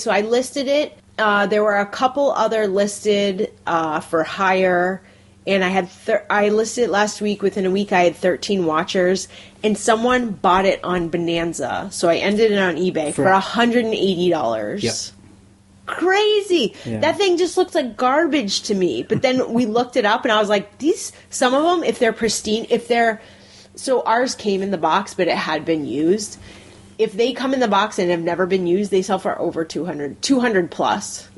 So I listed it. There were a couple other listed for hire, and I listed it last week. Within a week, I had 13 watchers, and someone bought it on Bonanza. So I ended it on eBay for $180. Yep. Crazy. Yeah. That thing just looks like garbage to me. But then we looked it up, and I was like, some of them, if they're pristine, so ours came in the box, but it had been used. if they come in the box and have never been used, they sell for over 200 plus.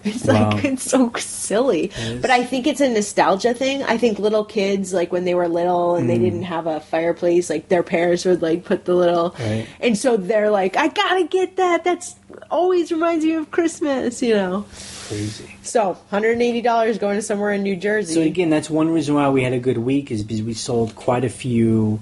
It's like, it's so silly. But I think it's a nostalgia thing. I think little kids, like when they were little and they didn't have a fireplace, like their parents would like put the little, and so they're like, I gotta get that. That's always reminds me of Christmas, you know. Crazy. So $180 going to somewhere in New Jersey. So again, that's one reason why we had a good week, is because we sold quite a few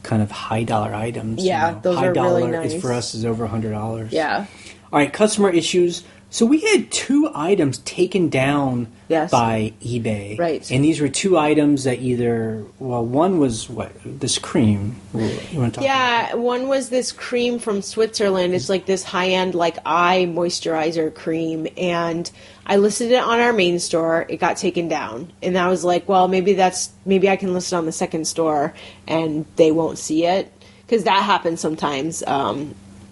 kind of high dollar items. Yeah, you know. those high are dollar really nice. is for us is over $100. Yeah. All right, customer issues. So we had 2 items taken down by eBay. Right. And these were 2 items that either, well, one was this cream. You want to talk about? One was this cream from Switzerland. It's like this high-end like eye moisturizer cream, and I listed it on our main store. It got taken down. And I was like, well, maybe I can list it on the second store and they won't see it, because that happens sometimes.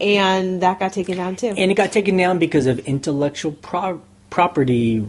And that got taken down too. And it got taken down because of intellectual property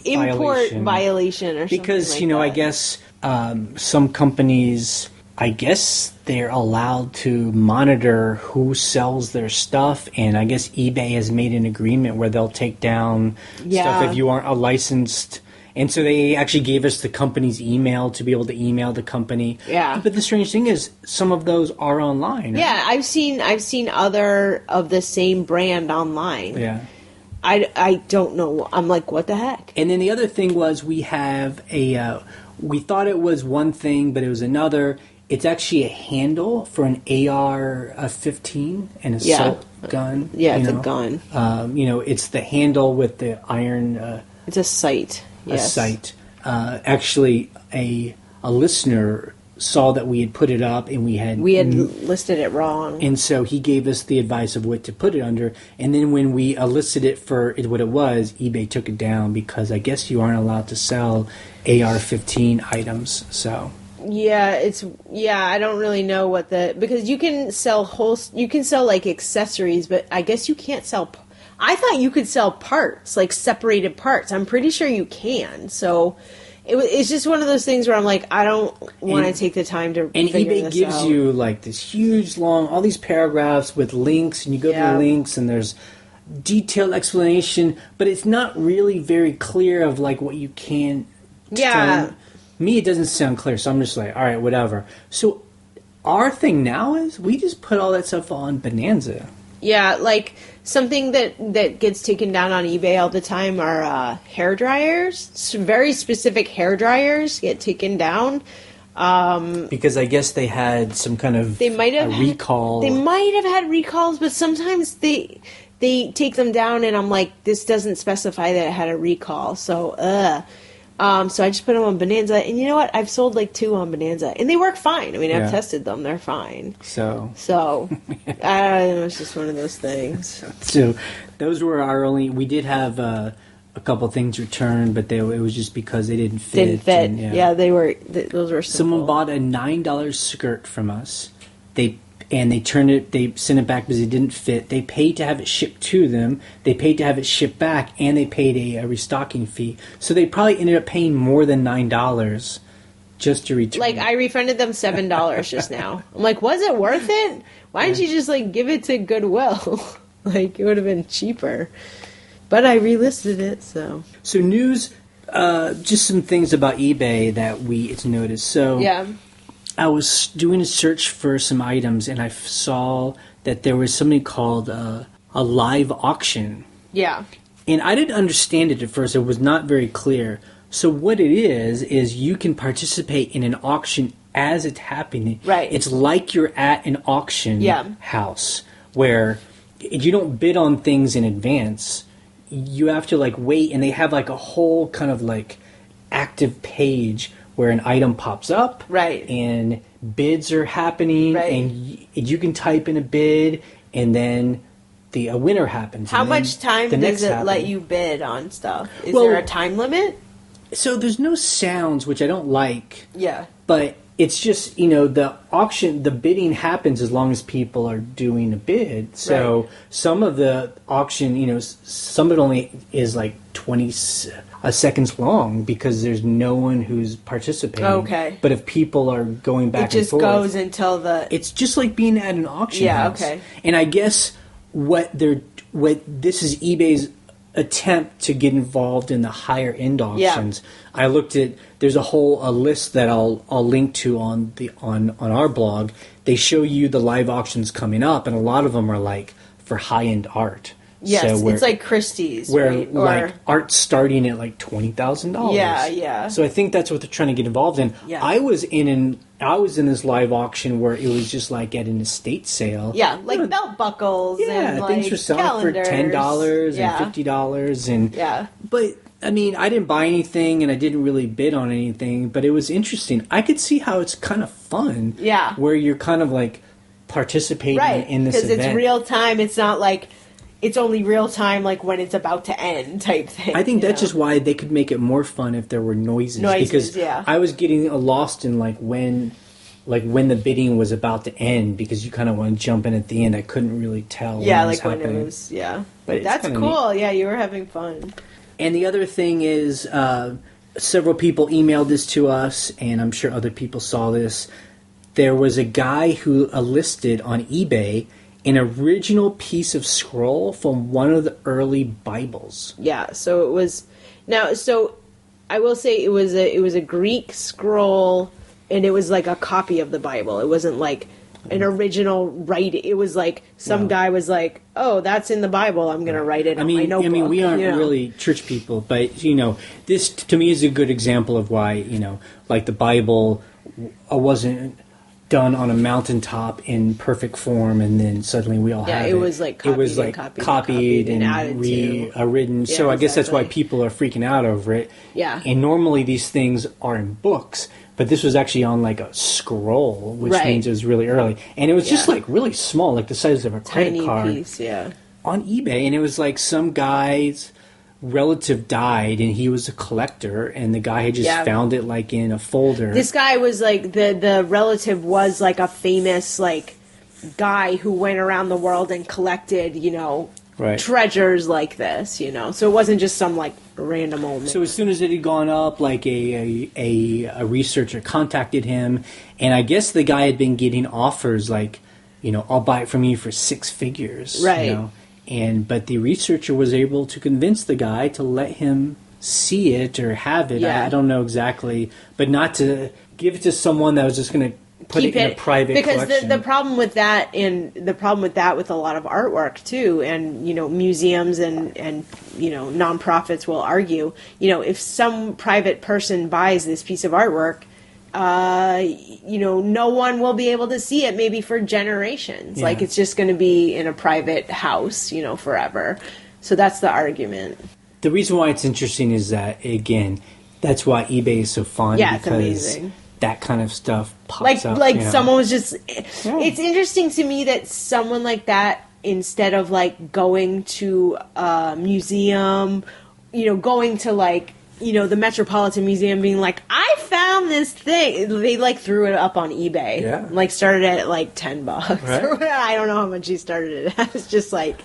import violation or something because like you know that. I guess some companies, I guess they're allowed to monitor who sells their stuff, and I guess eBay has made an agreement where they'll take down stuff if you aren't a licensed. And so they actually gave us the company's email to be able to email the company. Yeah. But the strange thing is, some of those are online. Right? Yeah, I've seen other of the same brand online. Yeah. I don't know. I'm like, what the heck? And then the other thing was we have we thought it was one thing, but it was another. It's actually a handle for an AR-15, an assault gun. Yeah, it's a gun. It's the handle with the iron. It's a sight. Yes. A sight. Actually, a listener saw that we had put it up, and we had listed it wrong, and so he gave us the advice of what to put it under. And then when we listed it for what it was, eBay took it down because I guess you aren't allowed to sell AR-15 items. So I don't really know because you can sell like accessories, but I guess you can't sell. I thought you could sell parts, like separated parts. I'm pretty sure you can. So it's just one of those things where I'm like, I don't want to take the time to and figure eBay this gives out. you like this huge long, all these paragraphs with links, and you go to the links and there's detailed explanation, but it's not really very clear of like what you can tell. Me, it doesn't sound clear, so I'm just like, all right, whatever. So our thing now is we just put all that stuff on Bonanza. Yeah, like something that gets taken down on eBay all the time are hair dryers. Very specific hair dryers get taken down. Because I guess they had some kind of recall. They might have had recalls, but sometimes they take them down and I'm like, this doesn't specify that it had a recall. So, so I just put them on Bonanza, and you know what? I've sold like 2 on Bonanza, and they work fine. I mean, I've tested them; they're fine. So I don't know. It's just one of those things. So those were our only. We did have a couple things returned, but it was just because they didn't fit. Didn't fit. And, they were. Those were simple. Someone bought a $9 skirt from us. They sent it back because it didn't fit. They paid to have it shipped to them. They paid to have it shipped back, and they paid a restocking fee. So they probably ended up paying more than $9 just to return. Like, I refunded them $7 just now. I'm like, was it worth it? Why didn't you just like give it to Goodwill? Like, it would have been cheaper. But I relisted it, so. So news, just some things about eBay that it's noticed. So I was doing a search for some items, and I saw that there was something called a live auction. Yeah. And I didn't understand it at first. It was not very clear. So what it is you can participate in an auction as it's happening. Right. It's like you're at an auction house where you don't bid on things in advance. You have to like wait, and they have like a whole kind of like active page where an item pops up, right, and bids are happening, right, and you can type in a bid, and then a winner happens. How much time does it let you bid on stuff? Is there a time limit? So there's no sounds, which I don't like. Yeah. But it's just, the auction, the bidding happens as long as people are doing a bid. So some of the auction, some of it only is like 20 seconds long because there's no one who's participating. Okay. But if people are going back and forth. It just goes until the... It's just like being at an auction house. Yeah, okay. And I guess what this is eBay's attempt to get involved in the higher end auctions. I looked at, there's a list that I'll link to on our blog. They show you the live auctions coming up, and a lot of them are like for high end art. Yes, so it's like Christie's, where right? Like art's starting at like $20,000. Yeah. So I think that's what they're trying to get involved in. Yeah. I was in this live auction where it was just like at an estate sale. Yeah, like belt buckles. Yeah, and things were selling for $10 and $50 and But I mean, I didn't buy anything and I didn't really bid on anything, but it was interesting. I could see how it's kind of fun. Yeah, where you're kind of like participating in this event. Because it's real time. It's not like it's only real time, like when it's about to end type thing. I think that's just why they could make it more fun if there were noises. Because I was getting lost in like when the bidding was about to end because you kind of want to jump in at the end. I couldn't really tell. Yeah, when when it was. Yeah, but that's cool. Neat. Yeah, you were having fun. And the other thing is, several people emailed this to us, and I'm sure other people saw this. There was a guy who listed on eBay an original piece of scroll from one of the early Bibles. Yeah, so it was so I will say it was a Greek scroll, and it was like a copy of the Bible. It wasn't like an original writing. It was like some guy was like, "Oh, that's in the Bible. I'm going to write it on my notebook." I mean, we aren't really church people, but this to me is a good example of why like the Bible wasn't done on a mountaintop in perfect form, and then suddenly we all have it. It was like copied and rewritten. So I guess that's why people are freaking out over it. Yeah. And normally these things are in books, but this was actually on like a scroll, which means it was really early, and it was just like really small, like the size of a credit card. Tiny piece, on eBay, and it was like some guy's relative died and he was a collector and the guy had just found it like in a folder. This guy was like the relative was like a famous like guy who went around the world and collected treasures like this, so it wasn't just some like random old man. So as soon as it had gone up, like a researcher contacted him, and I guess the guy had been getting offers like, I'll buy it from you for 6 figures, right? But the researcher was able to convince the guy to let him see it or have it. I don't know exactly, but not to give it to someone that was just going to put it in a private collection. Because the problem with that, with a lot of artwork too, and museums and nonprofits will argue, if some private person buys this piece of artwork, no one will be able to see it maybe for generations. Yeah. Like it's just going to be in a private house, forever. So that's the argument. The reason why it's interesting is that, again, that's why eBay is so fun. Yeah, because it's amazing. That kind of stuff pops up. Like someone was just... It's interesting to me that someone like that, instead of like going to a museum, going to like... the Metropolitan Museum being like, I found this thing. They like threw it up on eBay. Yeah. Like started at like $10. Right. I don't know how much he started it at. It's just like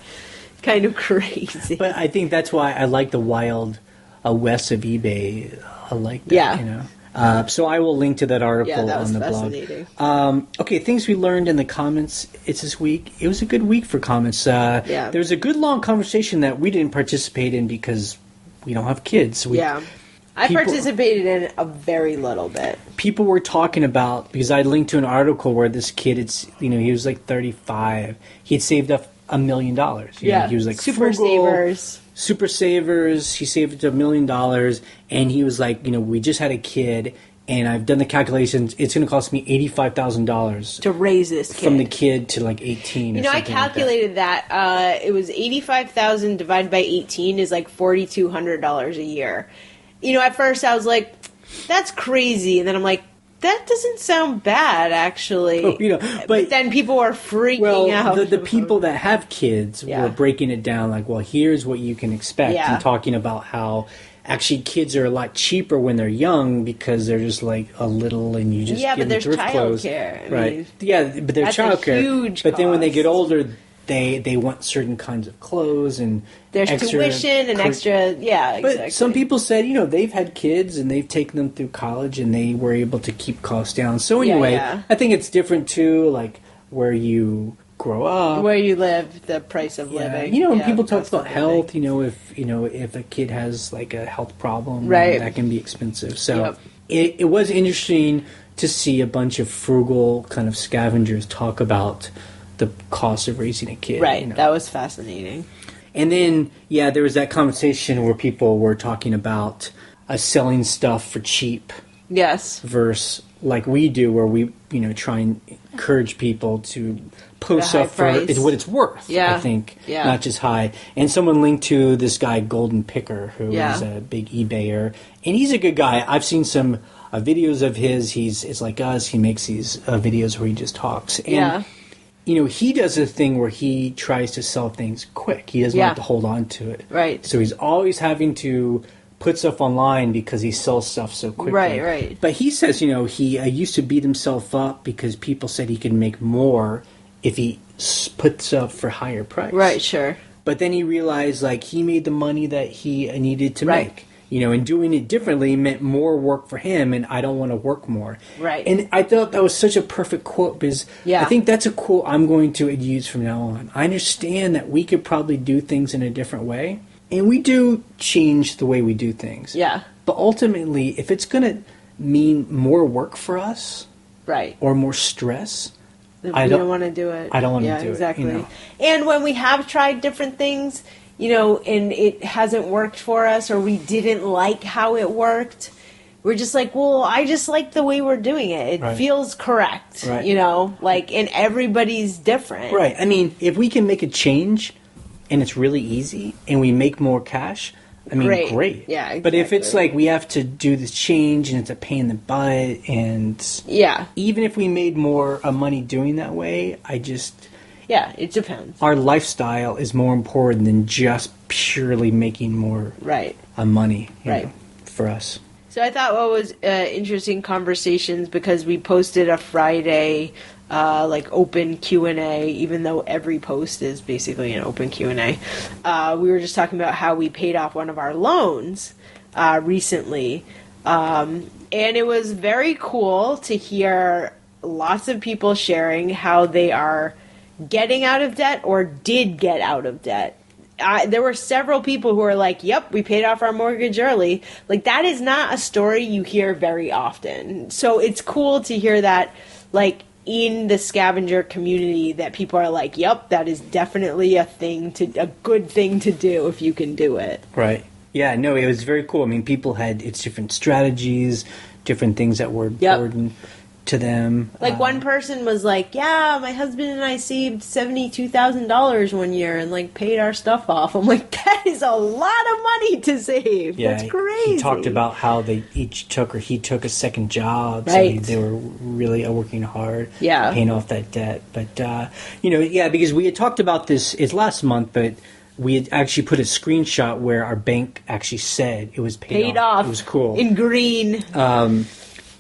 kind of crazy. But I think that's why I like the wild west of eBay. I like that, So I will link to that article on the blog. Okay, things we learned in the comments. It's this week. It was a good week for comments. There was a good long conversation that we didn't participate in because we don't have kids. I participated in a very little bit. People were talking about, because I linked to an article where this kid, he was like 35. He had saved up $1 million. He was like super savers. He saved up $1 million, and he was like, we just had a kid, and I've done the calculations. It's going to cost me $85,000 to raise this kid from the kid to like 18. I calculated that. It was $85,000 divided by 18 is like $4,200 a year. At first I was like, that's crazy, and then I'm like, That doesn't sound bad, actually. But then people are freaking out. The people that have kids were breaking it down like, well, here's what you can expect, and talking about how actually kids are a lot cheaper when they're young because they're just like a little, and you just give them thrift clothes. Childcare, right? But there's childcare. Huge but cost. then when they get older, they want certain kinds of clothes and there's extra tuition and extra. Yeah, but exactly. some people said they've had kids and they've taken them through college and they were able to keep costs down. So anyway, I think it's different too, like where you grow up, where you live, the price of living. When people talk about health, if a kid has like a health problem, right, that can be expensive. So it was interesting to see a bunch of frugal kind of scavengers talk about the cost of raising a kid. Right, that was fascinating. And then, there was that conversation where people were talking about selling stuff for cheap. Yes. Versus like we do, where we, try and encourage people to post stuff for what it's worth. Yeah. I think, not just high. And someone linked to this guy, Golden Picker, who is a big eBayer. And he's a good guy. I've seen some videos of his. It's like us. He makes these videos where he just talks. And, he does a thing where he tries to sell things quick. He doesn't like to hold on to it. Right. So he's always having to put stuff online because he sells stuff so quickly. Right. But he says, he used to beat himself up because people said he could make more if he puts up for higher price. Right, sure. But then he realized, like, he made the money that he needed to make. And doing it differently meant more work for him, and I don't want to work more. Right. And I thought that was such a perfect quote because I think that's a quote I'm going to use from now on. I understand that we could probably do things in a different way, and we do change the way we do things. Yeah. But ultimately, if it's going to mean more work for us, or more stress, I don't want to do it. I don't want to do exactly. it. And when we have tried different things, and it hasn't worked for us, or we didn't like how it worked, we're just like, well, I just like the way we're doing it. It feels correct, and everybody's different. Right. I mean, if we can make a change and it's really easy and we make more cash, I mean, great. Yeah, exactly. But if it's like we have to do this change and it's a pain in the butt, and even if we made more money doing that way, it depends. Our lifestyle is more important than just purely making more money for us. So I thought what was interesting conversations, because we posted a Friday open Q&A, even though every post is basically an open Q&A. We were just talking about how we paid off one of our loans recently. And it was very cool to hear lots of people sharing how they are getting out of debt or did get out of debt. There were several people who were like, yep, we paid off our mortgage early. Like, that is not a story you hear very often. So it's cool to hear that, like, in the scavenger community, that people are like, yep, that is definitely a good thing to do if you can do it. Right. Yeah, no, it was very cool. I mean, people had different strategies, different things that were important to them. Like, one person was like, yeah, my husband and I saved $72,000 one year and like paid our stuff off. I'm like, that is a lot of money to save. Yeah, that's crazy. He talked about how he took a second job, so they were really working hard, paying off that debt. But because we had talked about this last month, but we had actually put a screenshot where our bank actually said it was paid off. It was cool. In green.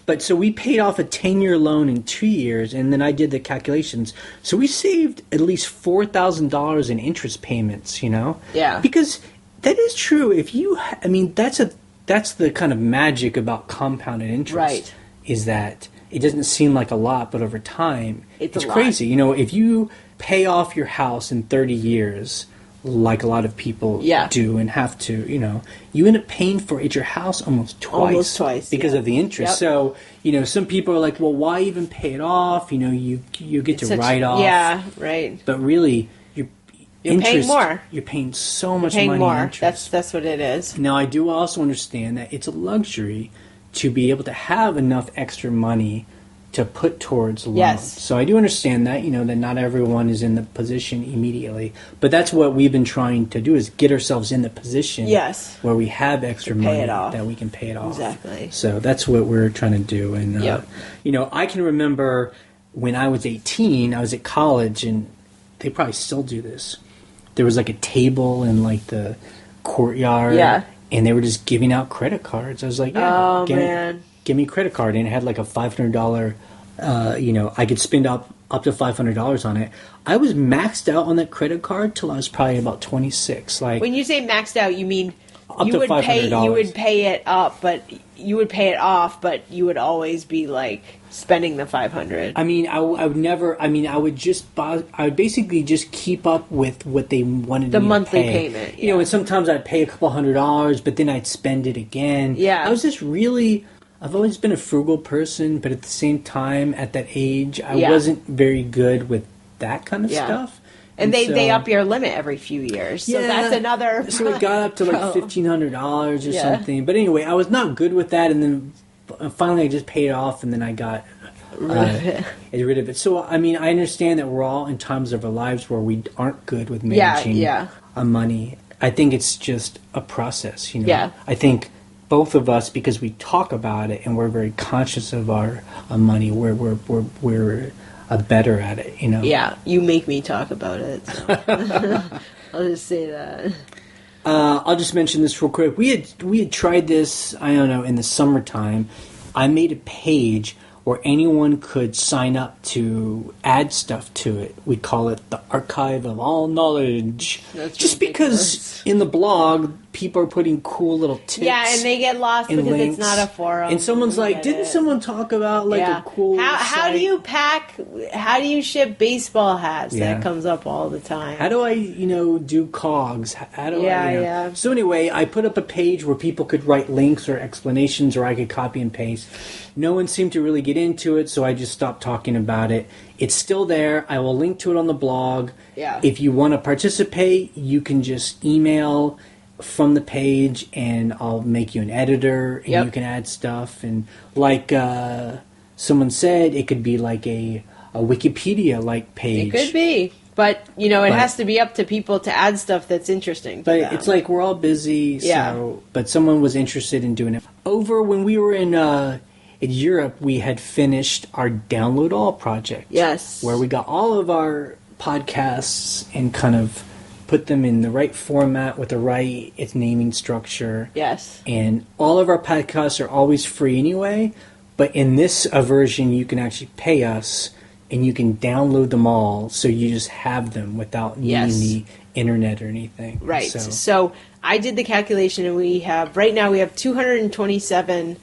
But so we paid off a 10-year loan in 2 years, and then I did the calculations. So we saved at least $4,000 in interest payments, Yeah. Because that is true. That's the kind of magic about compounded interest. Right. Is that it doesn't seem like a lot, but over time, it's crazy. Lot. If you pay off your house in 30 years, like a lot of people do and have to, you end up paying for your house almost twice because of the interest. Yep. So, some people are like, well, why even pay it off? You get to write off. Yeah, right. But really, you're paying more. You're paying so much money in interest. That's what it is. Now, I do also understand that it's a luxury to be able to have enough extra money to put towards loans. Yes. So I do understand that, that not everyone is in the position immediately. But that's what we've been trying to do, is get ourselves in the position where we have extra money that we can pay it off. Exactly. So that's what we're trying to do. And, I can remember when I was 18, I was at college, and they probably still do this. There was like a table in like the courtyard. Yeah. And they were just giving out credit cards. I was like, give me a credit card. And it had like a $500, I could spend up to $500 on it. I was maxed out on that credit card till I was probably about 26. Like, when you say maxed out, you mean up to $500. You would pay it up, but you would pay it off, but you would always be like spending the $500. I mean, I would never. I mean, I would basically just keep up with what they wanted the me monthly to pay. payment. And sometimes I'd pay a couple $100, but then I'd spend it again. Yeah, I was just really. I've always been a frugal person, but at the same time, at that age, I wasn't very good with that kind of stuff. And they up your limit every few years. So that's another... So it got up to like $1,500 or something. But anyway, I was not good with that. And then finally I just paid it off, and then I got rid of it. So, I mean, I understand that we're all in times of our lives where we aren't good with managing money. I think it's just a process, Yeah. I think both of us, because we talk about it and we're very conscious of our money, we're better at it, Yeah, you make me talk about it. So. I'll just say that. I'll just mention this real quick. We had tried this, I don't know, in the summertime. I made a page where anyone could sign up to add stuff to it. We call it the Archive of All Knowledge. That's just ridiculous. Because in the blog, people are putting cool little tips. Yeah, and they get lost because links. It's not a forum. And someone's like, didn't someone talk about like a cool how do you ship baseball hats? Yeah. That comes up all the time. How do I, do cogs? How do I, So anyway, I put up a page where people could write links or explanations, or I could copy and paste. No one seemed to really get into it, so I just stopped talking about it. It's still there. I will link to it on the blog. Yeah. If you want to participate, you can just email from the page, and I'll make you an editor, and you can add stuff. And like someone said, it could be like a Wikipedia-like page. It could be. But, it has to be up to people to add stuff that's interesting to But them. it's like we're all busy, but someone was interested in doing it. Over when we were in Europe, we had finished our Download All project. Yes. Where we got all of our podcasts and kind of put them in the right format with the right naming structure. Yes. And all of our podcasts are always free anyway, but in this version you can actually pay us, and you can download them all, so you just have them without needing the internet or anything. Right. So I did the calculation, and right now we have 227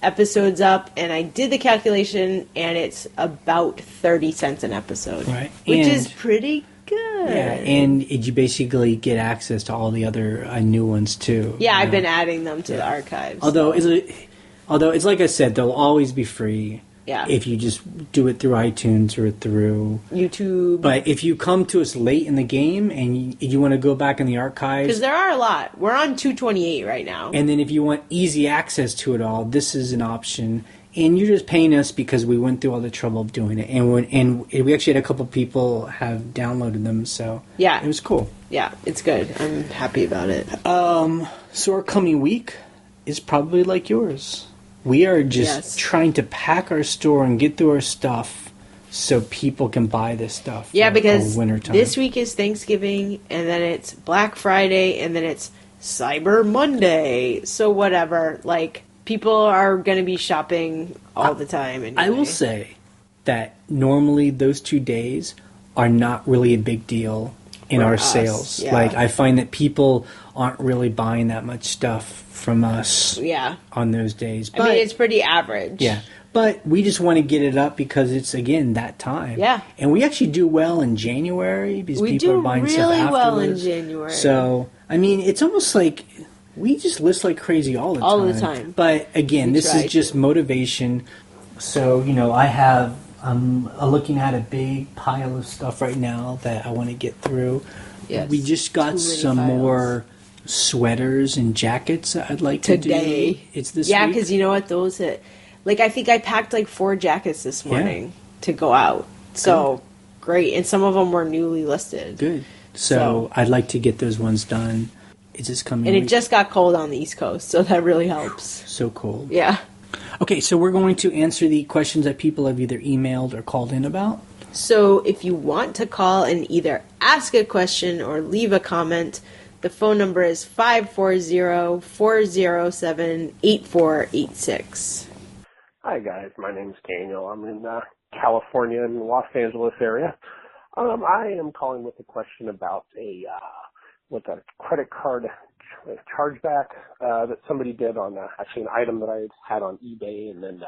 episodes up, and I did the calculation, and it's about 30 cents an episode. Right. Which is pretty good. Yeah, and you basically get access to all the other new ones too. Yeah, I've been adding them to the archives. Although it's like I said, they'll always be free. Yeah. If you just do it through iTunes or through YouTube. But if you come to us late in the game and you want to go back in the archives, because there are a lot. We're on 228 right now. And then if you want easy access to it all, this is an option. And you're just paying us because we went through all the trouble of doing it. And we actually had a couple people have downloaded them, so it was cool. Yeah, it's good. I'm happy about it. So our coming week is probably like yours. We are just trying to pack our store and get through our stuff so people can buy this stuff. Yeah, because wintertime. This week is Thanksgiving, and then it's Black Friday, and then it's Cyber Monday. So whatever, people are going to be shopping all the time. Anyway. I will say that normally those 2 days are not really a big deal in our sales. Yeah. I find that people aren't really buying that much stuff from us on those days. But, I mean, it's pretty average. Yeah. But we just want to get it up because it's, again, that time. Yeah. And we actually do well in January because people are buying stuff afterwards. We do really well in January. So, I mean, it's almost like we just list like crazy all the time. All the time. But, again, this is just motivation. So, I'm looking at a big pile of stuff right now that I want to get through. Yes. We just got some more sweaters and jackets I'd like to do. Today. It's this week. week. Yeah, because you know what? Those Like, I think I packed like 4 jackets this morning to go out. So, great. And some of them were newly listed. Good. So I'd like to get those ones done. It's just coming. And it just got cold on the East Coast, so that really helps. So cold. Yeah. Okay, so we're going to answer the questions that people have either emailed or called in about. So if you want to call and either ask a question or leave a comment, the phone number is 540-407-8486. Hi, guys. My name's Daniel. I'm in California in the Los Angeles area. I am calling with a question about a credit card chargeback that somebody did on actually an item that I had on eBay, and then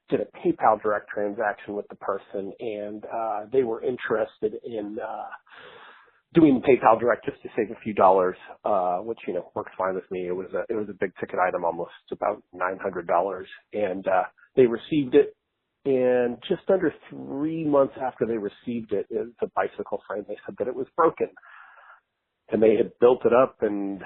did a PayPal direct transaction with the person, and they were interested in doing PayPal direct just to save a few dollars, which works fine with me. It was a big ticket item, almost about $900, and they received it. And just under 3 months after they received it, the bicycle frame, they said that it was broken. And they had built it up, and,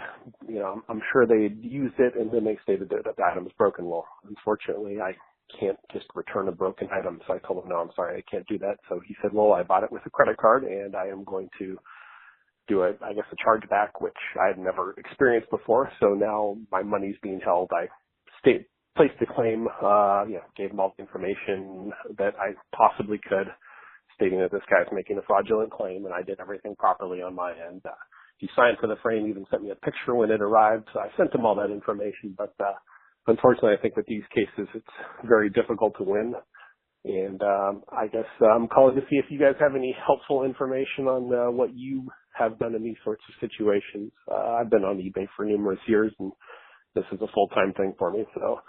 I'm sure they had used it, and then they stated that the item was broken. Well, unfortunately, I can't just return a broken item. So I told him, no, I'm sorry, I can't do that. So he said, well, I bought it with a credit card, and I am going to do a chargeback, which I had never experienced before. So now my money's being held. I placed a claim, gave him all the information that I possibly could, stating that this guy's making a fraudulent claim, and I did everything properly on my end. He signed for the frame, even sent me a picture when it arrived, so I sent him all that information. But unfortunately, I think with these cases, it's very difficult to win. And I guess I'm calling to see if you guys have any helpful information on what you have done in these sorts of situations. I've been on eBay for numerous years, and this is a full-time thing for me. So,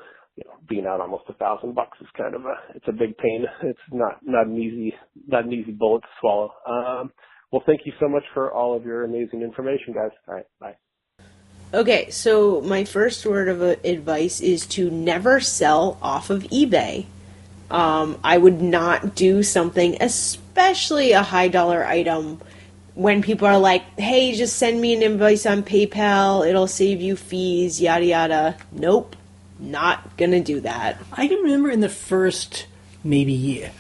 being out almost $1,000 is kind of it's a big pain. It's not an easy bullet to swallow. Well, thank you so much for all of your amazing information, guys. All right, bye. Okay, so my first word of advice is to never sell off of eBay. I would not do something, especially a high dollar item, when people are like, hey, just send me an invoice on PayPal, it'll save you fees, yada yada. Nope, not gonna do that. I can remember in the first maybe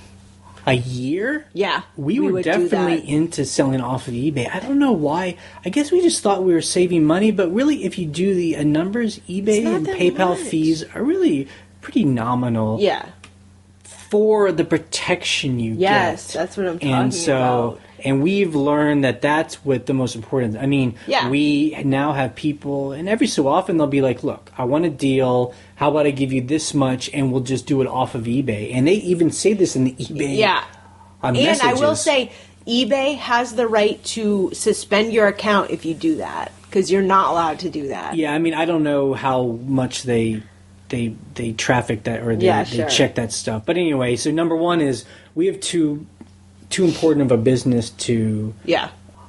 a year, we were definitely into selling off of eBay. I don't know why. I guess we just thought we were saving money, but really, if you do the numbers, eBay and PayPal fees are really pretty nominal. Yeah. For the protection you get. Yes, that's what I'm talking about. And we've learned that that's what the most important. I mean, we now have people, and every so often they'll be like, look, I want a deal. How about I give you this much, and we'll just do it off of eBay. And they even say this in the eBay messages. And I will say, eBay has the right to suspend your account if you do that, because you're not allowed to do that. Yeah, I mean, I don't know how much they traffic that, or they check that stuff. But anyway, so number one is we have too important of a business to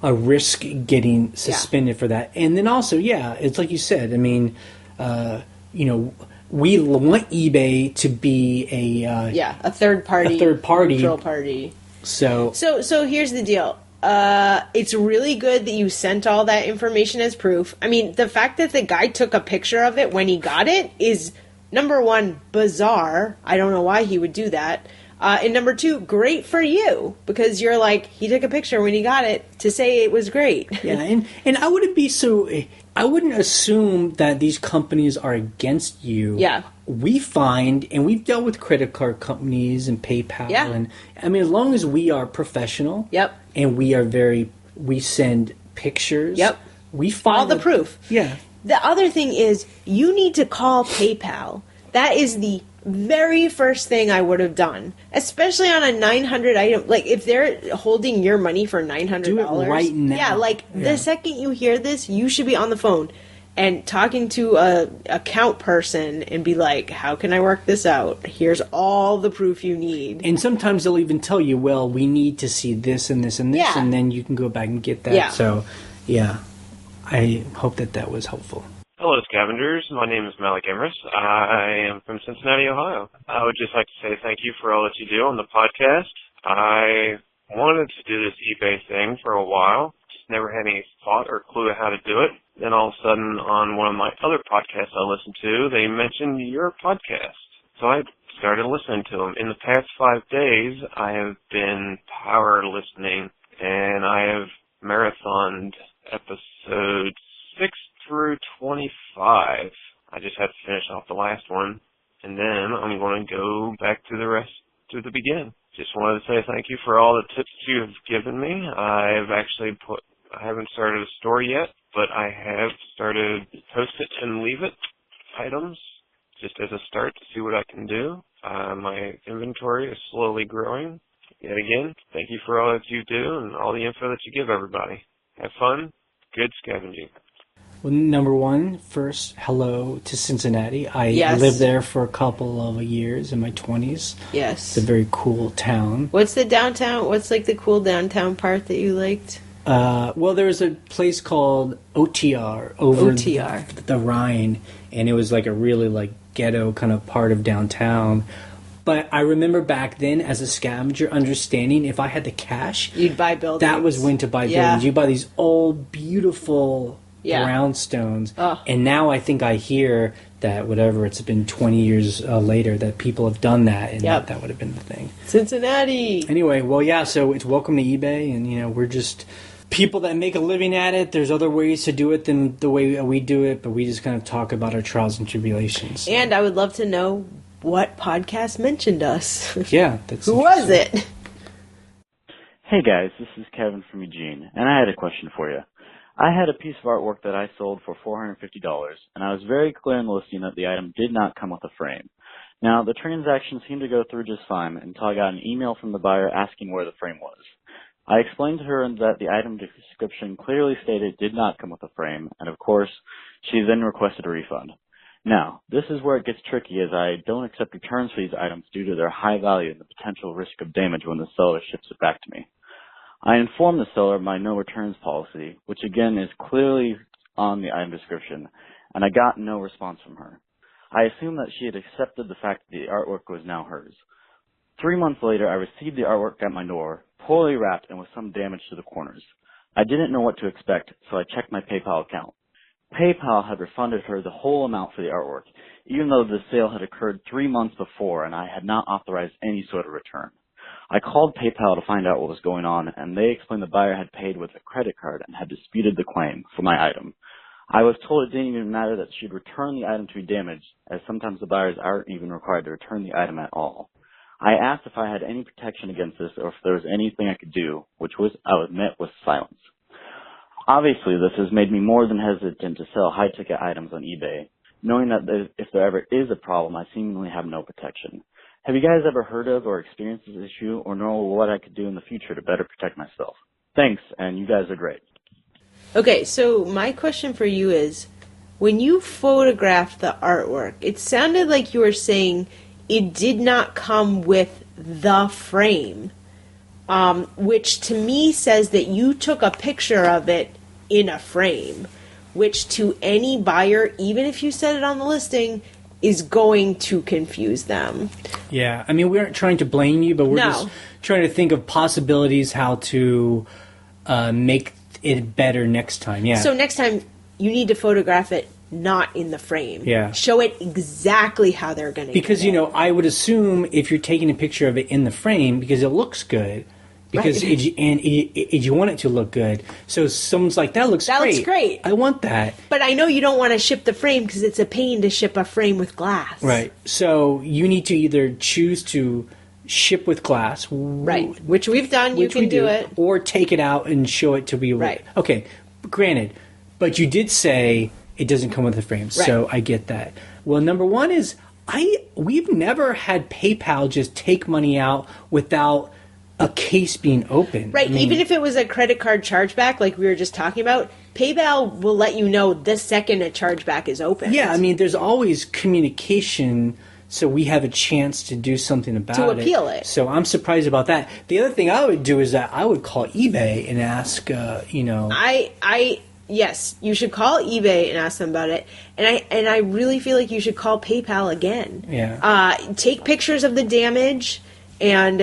risk getting suspended for that. And then also, it's like you said. I mean, we want eBay to be a third party, neutral party. So here's the deal. It's really good that you sent all that information as proof. I mean, the fact that the guy took a picture of it when he got it is, number one, bizarre. I don't know why he would do that. And number two, great for you, because you're like, he took a picture when he got it to say it was great. Yeah, and I wouldn't assume that these companies are against you. Yeah. We find, and we've dealt with credit card companies and PayPal, and I mean, as long as we are professional, and we send pictures, we find all the proof. Yeah. The other thing is, you need to call PayPal. That is the very first thing I would have done, especially on a 900 item. Like, if they're holding your money for $900, do it right now. Yeah, the second you hear this, you should be on the phone and talking to a account person and be like, how can I work this out? Here's all the proof you need. And sometimes they'll even tell you, well, we need to see this and this and this, and then you can go back and get that. Yeah. So, I hope that was helpful. Hello, Scavengers. My name is Malik Emrys. I am from Cincinnati, Ohio. I would just like to say thank you for all that you do on the podcast. I wanted to do this eBay thing for a while, just never had any thought or clue how to do it. Then all of a sudden, on one of my other podcasts I listen to, they mentioned your podcast. So I started listening to them. In the past 5 days, I have been power listening, and I have marathoned episodes 6 through 25. I just had to finish off the last one, and then I'm going to go back to the rest to the beginning. Just wanted to say thank you for all the tips you have given me. I haven't started a store yet, but I have started post it and leave it items just as a start to see what I can do. My inventory is slowly growing. Yet again, thank you for all that you do and all the info that you give everybody. Have fun. Good scavenging. Well, number one, first, hello to Cincinnati. I lived there for a couple of years in my 20s. Yes. It's a very cool town. What's the cool downtown part that you liked? Well, there was a place called OTR over the Rhine, and it was like a really like ghetto kind of part of downtown. But I remember back then, as a scavenger, understanding if I had the cash, you'd buy buildings. That was when to buy buildings. You buy these old, beautiful brownstones. Oh. And now I think I hear that it's been 20 years later that people have done that, and that would have been the thing. Cincinnati. Anyway, well, so it's welcome to eBay, and we're just people that make a living at it. There's other ways to do it than the way we do it, but we just kind of talk about our trials and tribulations. And I would love to know what podcast mentioned us. Yeah, that's who was it? Hey guys, this is Kevin from Eugene, and I had a question for you. I had a piece of artwork that I sold for $450, and I was very clear in the listing that the item did not come with a frame. Now, the transaction seemed to go through just fine until I got an email from the buyer asking where the frame was. I explained to her that the item description clearly stated it did not come with a frame, and of course, she then requested a refund. Now, this is where it gets tricky, as I don't accept returns for these items due to their high value and the potential risk of damage when the seller ships it back to me. I informed the seller of my no returns policy, which again is clearly on the item description, and I got no response from her. I assumed that she had accepted the fact that the artwork was now hers. 3 months later, I received the artwork at my door, poorly wrapped and with some damage to the corners. I didn't know what to expect, so I checked my PayPal account. PayPal had refunded her the whole amount for the artwork, even though the sale had occurred 3 months before and I had not authorized any sort of return. I called PayPal to find out what was going on, and they explained the buyer had paid with a credit card and had disputed the claim for my item. I was told it didn't even matter that she'd return the item to be damaged, as sometimes the buyers aren't even required to return the item at all. I asked if I had any protection against this or if there was anything I could do, which I was met with silence. Obviously, this has made me more than hesitant to sell high-ticket items on eBay, knowing that if there ever is a problem, I seemingly have no protection. Have you guys ever heard of or experienced this issue or know what I could do in the future to better protect myself? Thanks, and you guys are great. Okay, so my question for you is, when you photographed the artwork, it sounded like you were saying it did not come with the frame, which to me says that you took a picture of it in a frame, which to any buyer, even if you said it on the listing, is going to confuse them. Yeah, I mean, we aren't trying to blame you, but we're just trying to think of possibilities how to make it better next time. Yeah. So next time, you need to photograph it not in the frame. Yeah. Show it exactly how they're going to Because, I would assume if you're taking a picture of it in the frame, because it looks good, because you want it to look good. So someone's like, that looks great. I want that. But I know you don't want to ship the frame because it's a pain to ship a frame with glass. Right. So you need to either choose to ship with glass. Right. Which we've done. You can do it. Or take it out and show it to be right. Okay. Granted. But you did say it doesn't come with a frame. Right. So I get that. Well, number one is we've never had PayPal just take money out without a case being open. Right. Even if it was a credit card chargeback like we were just talking about, PayPal will let you know the second a chargeback is open. Yeah, there's always communication, so we have a chance to do something about it. To appeal it. So I'm surprised about that. The other thing I would do is that I would call eBay and ask, Yes, you should call eBay and ask them about it. And I really feel like you should call PayPal again. Yeah. Take pictures of the damage and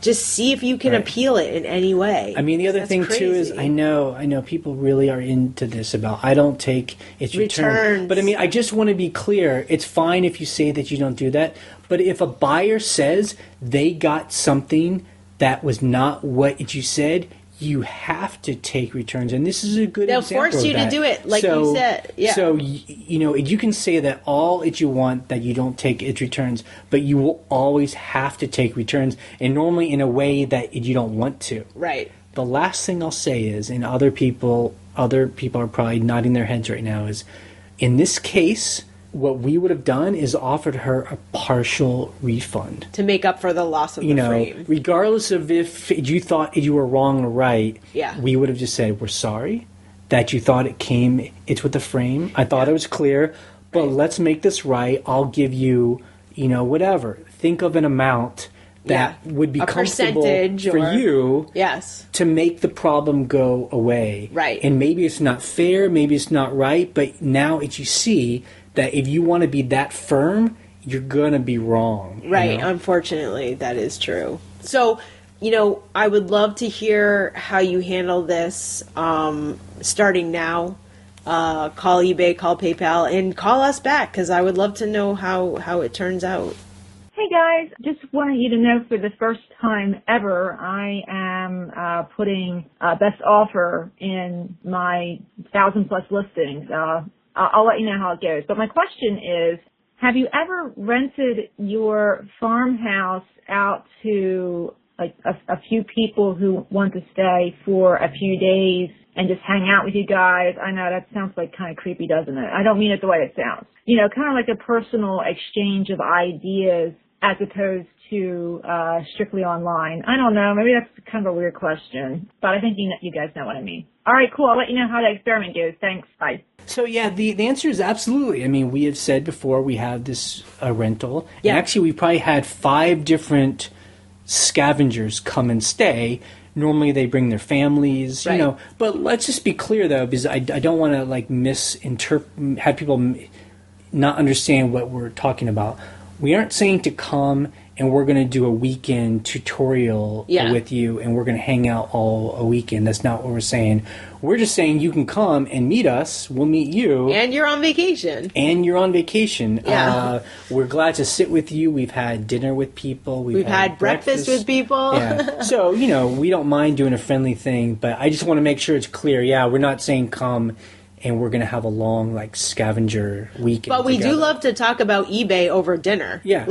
just see if you can appeal it in any way. I mean, the other thing too is I know people really are into this about I don't take its return. But I mean, I just want to be clear. It's fine if you say that you don't do that, but if a buyer says they got something that was not what you said, you have to take returns, and this is a good example of that. They'll force you to do it, like you said. Yeah. So, you can say that all that you want, that you don't take its returns, but you will always have to take returns, and normally in a way that you don't want to. Right. The last thing I'll say is, and other people are probably nodding their heads right now, is in this case, what we would have done is offered her a partial refund to make up for the loss of the frame. Regardless of if you thought you were wrong or right, we would have just said, we're sorry that you thought it's with the frame. I thought it was clear, but let's make this right. I'll give you, whatever. Think of an amount that would be comfortable for you to make the problem go away. Right. And maybe it's not fair, maybe it's not right, but now you see that if you want to be that firm, you're going to be wrong. Right. Unfortunately, that is true. So, I would love to hear how you handle this starting now. Call eBay, call PayPal, and call us back, because I would love to know how it turns out. Hey guys, just wanted you to know for the first time ever, I am putting best offer in my 1,000+ listings. I'll let you know how it goes. But my question is, have you ever rented your farmhouse out to like a few people who want to stay for a few days and just hang out with you guys? I know that sounds like kind of creepy, doesn't it? I don't mean it the way it sounds. Kind of like a personal exchange of ideas as opposed to strictly online. I don't know. Maybe that's kind of a weird question, but I think you guys know what I mean. All right, cool. I'll let you know how the experiment goes. Thanks. Bye. So, the answer is absolutely. I mean, we have said before we have this rental. Yeah. And actually, we probably had 5 different scavengers come and stay. Normally, they bring their families, But let's just be clear, though, because I don't want to, have people not understand what we're talking about. We aren't saying to come and we're going to do a weekend tutorial with you and we're going to hang out all a weekend. That's not what we're saying. We're just saying you can come and meet us. We'll meet you. And you're on vacation. Yeah. We're glad to sit with you. We've had dinner with people. We've had breakfast with people. Yeah. So, we don't mind doing a friendly thing, but I just want to make sure it's clear. Yeah, we're not saying come and we're going to have a long, scavenger weekend But we together. do love to talk about eBay over dinner. Yeah.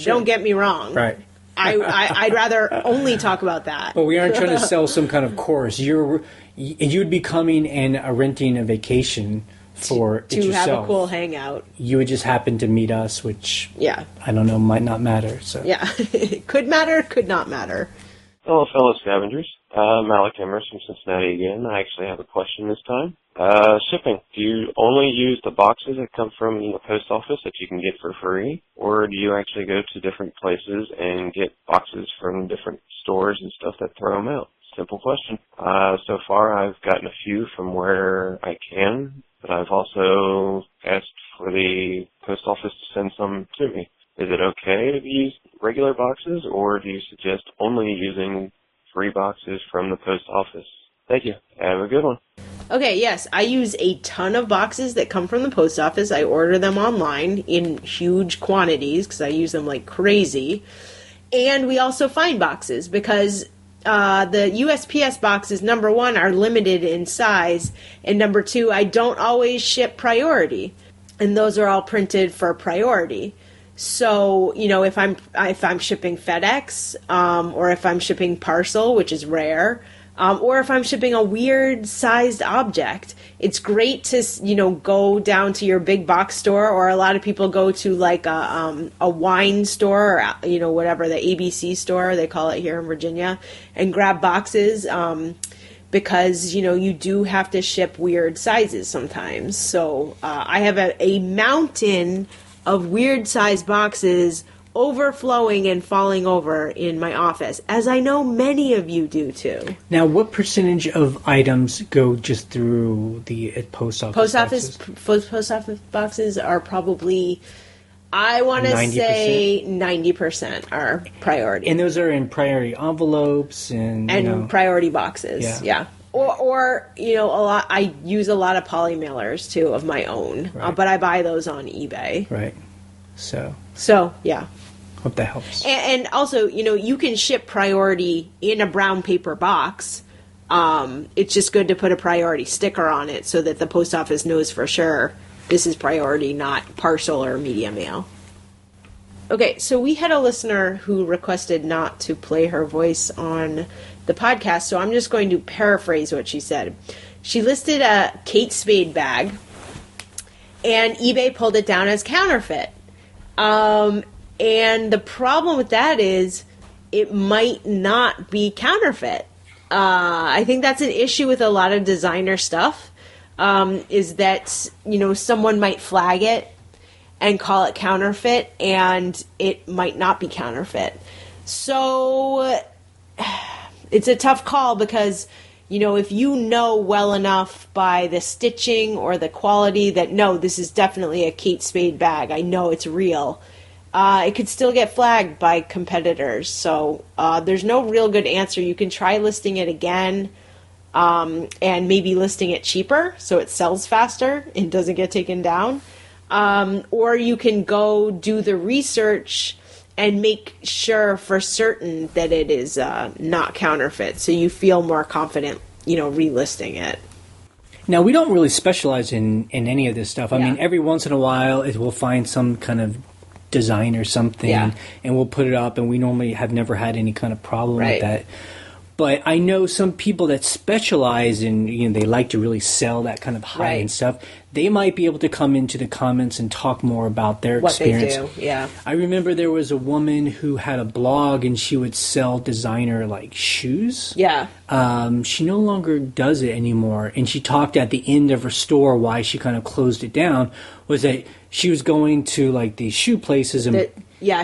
Don't get me wrong. Right. I'd rather only talk about that. But we aren't trying to sell some kind of course. You'd be coming and renting a vacation for to yourself. Have a cool hangout. You would just happen to meet us, which, I don't know, might not matter. So. Yeah. Could matter, could not matter. Hello, fellow scavengers. Malik Emrys from Cincinnati again. I actually have a question this time. Shipping. Do you only use the boxes that come from the post office that you can get for free? Or do you actually go to different places and get boxes from different stores and stuff that throw them out? Simple question. So far I've gotten a few from where I can, but I've also asked for the post office to send some to me. Is it okay to use regular boxes, or do you suggest only using free boxes from the post office? Thank you. Have a good one. Okay, yes, I use a ton of boxes that come from the post office. I order them online in huge quantities because I use them like crazy. And we also find boxes because the USPS boxes, number one, are limited in size, and number two, I don't always ship priority. And those are all printed for priority. So, if I'm shipping FedEx, or if I'm shipping parcel, which is rare, or if I'm shipping a weird sized object, it's great to, go down to your big box store, or a lot of people go to like a wine store, or, whatever, the ABC store, they call it here in Virginia, and grab boxes, because, you do have to ship weird sizes sometimes. So, I have a mountain of weird sized boxes overflowing and falling over in my office, as I know many of you do too. Now, what percentage of items go just through the post office? Post office boxes are probably, I want to 90%? say 90% are priority. And those are in priority envelopes and priority boxes. Yeah. Or a lot. I use a lot of poly mailers too of my own, right. But I buy those on eBay. Right. So yeah. Hope that helps. And also, you can ship priority in a brown paper box. It's just good to put a priority sticker on it so that the post office knows for sure this is priority, not parcel or media mail. Okay, so we had a listener who requested not to play her voice on the podcast, so I'm just going to paraphrase what she said. She listed a Kate Spade bag, and eBay pulled it down as counterfeit. And the problem with that is it might not be counterfeit. I think that's an issue with a lot of designer stuff, is that, someone might flag it and call it counterfeit, and it might not be counterfeit. So it's a tough call because, if you know well enough by the stitching or the quality that, no, this is definitely a Kate Spade bag, I know it's real, it could still get flagged by competitors. So there's no real good answer. You can try listing it again and maybe listing it cheaper so it sells faster and doesn't get taken down. Or you can go do the research and make sure for certain that it is not counterfeit, so you feel more confident, relisting it. Now, we don't really specialize in any of this stuff. I mean, every once in a while, we'll find some kind of design or something, and we'll put it up, and we normally have never had any kind of problem with that. But I know some people that specialize in, they like to really sell that kind of high-end stuff. They might be able to come into the comments and talk more about their experience. What they do, yeah. I remember there was a woman who had a blog, and she would sell designer, shoes. Yeah. She no longer does it anymore, and she talked at the end of her store why she kind of closed it down, was that she was going to, these shoe places and...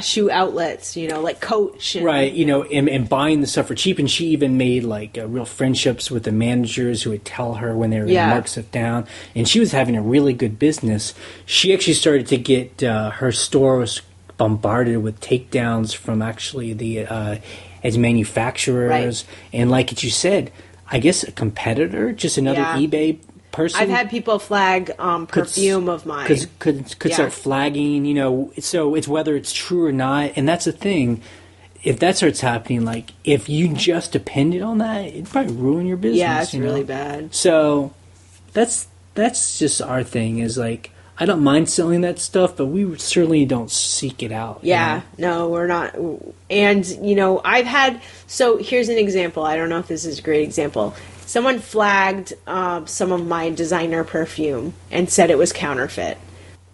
shoe outlets, like Coach. And, right, and buying the stuff for cheap. And she even made, real friendships with the managers who would tell her when they were going to mark stuff down. And she was having a really good business. She actually started to get, her store was bombarded with takedowns from actually the as manufacturers. Right. And like you said, I guess a competitor, just another eBay person. I've had people flag perfume of mine. Could start flagging, so it's whether it's true or not. And that's the thing. If that starts happening, if you just depended on that, it'd probably ruin your business. Yeah, it's really bad. So that's just our thing is, I don't mind selling that stuff, but we certainly don't seek it out. Yeah, no, we're not. And, I've had, so here's an example. I don't know if this is a great example. Someone flagged some of my designer perfume and said it was counterfeit.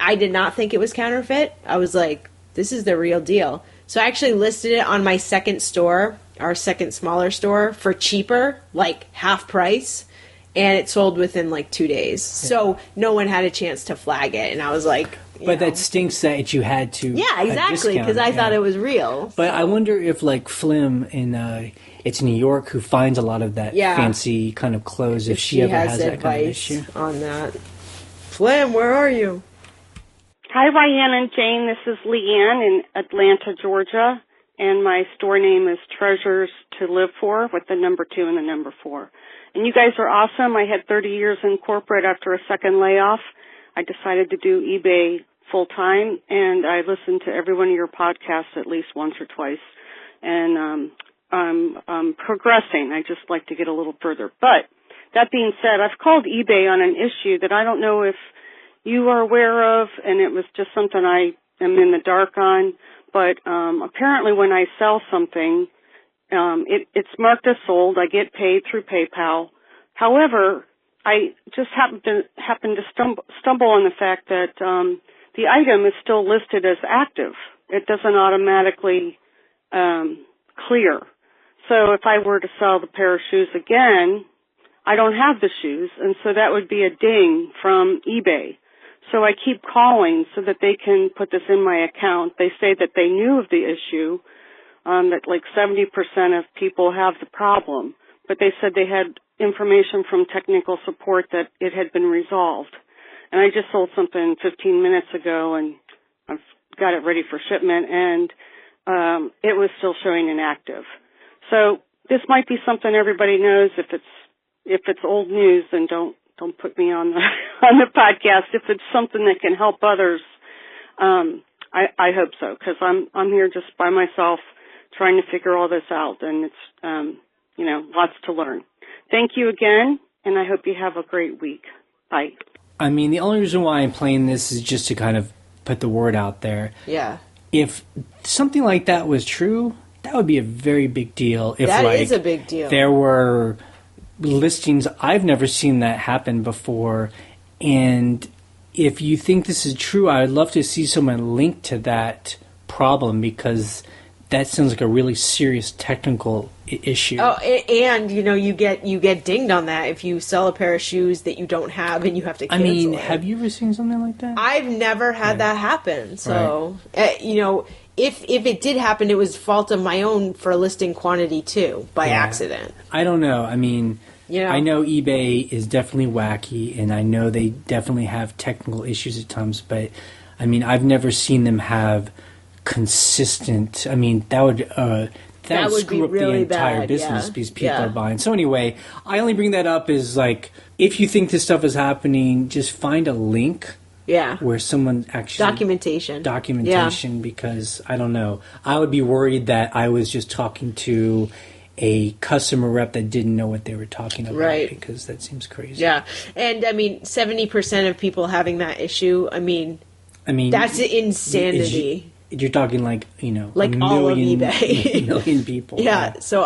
I did not think it was counterfeit. I was like, this is the real deal. So I actually listed it on my second store, our second smaller store, for cheaper, half price. And it sold within 2 days. Yeah. So no one had a chance to flag it. And I was like... But that stinks that you had to... Yeah, exactly, because I thought it was real. But I wonder if, Flim in it's New York who finds a lot of that fancy kind of clothes, if she ever has that kind of issue. On that. Flim, where are you? Hi, Ryan and Jane. This is Leanne in Atlanta, Georgia. And my store name is Treasures to Live For, with the number 2 and the number 4. And you guys are awesome. I had 30 years in corporate. After a second layoff, I decided to do eBay full time, and I listened to every one of your podcasts at least once or twice. And I'm progressing. I just like to get a little further. But that being said, I've called eBay on an issue that I don't know if you are aware of, and it was just something I am in the dark on. But apparently when I sell something, it's marked as sold. I get paid through PayPal. However, I just happened to stumble on the fact that the item is still listed as active. It doesn't automatically clear. So if I were to sell the pair of shoes again, I don't have the shoes, and so that would be a ding from eBay. So I keep calling so that they can put this in my account. They say that they knew of the issue, that 70% of people have the problem, but they said they had information from technical support that it had been resolved. And I just sold something 15 minutes ago, and I've got it ready for shipment, and it was still showing inactive. So this might be something everybody knows. If it's old news, then don't put me on the on the podcast. If it's something that can help others, I hope so, because I'm here just by myself trying to figure all this out, and it's lots to learn. Thank you again, and I hope you have a great week. Bye. I mean, the only reason why I'm playing this is just to kind of put the word out there. Yeah. If something like that was true, that would be a very big deal. If, that is a big deal. There were listings, I've never seen that happen before, and if you think this is true, I would love to see someone link to that problem, because that sounds like a really serious technical issue. Oh, and you get dinged on that if you sell a pair of shoes that you don't have and you have to cancel. I mean, have you ever seen something like that? I've never had that happen. So, if it did happen, it was fault of my own for listing quantity too by accident. I don't know. I mean, I know eBay is definitely wacky, and I know they definitely have technical issues at times, but I mean, I've never seen them have consistent. I mean, that would screw up really the entire bad, business because people are buying. So anyway, I only bring that up as like, if you think this stuff is happening, just find a link. Yeah. Where someone actually documentation, because I don't know. I would be worried that I was just talking to a customer rep that didn't know what they were talking about, right? Because that seems crazy. Yeah, and I mean, 70% of people having that issue. I mean, that's insanity. You're talking like like a million, all of eBay, a million people. Yeah. So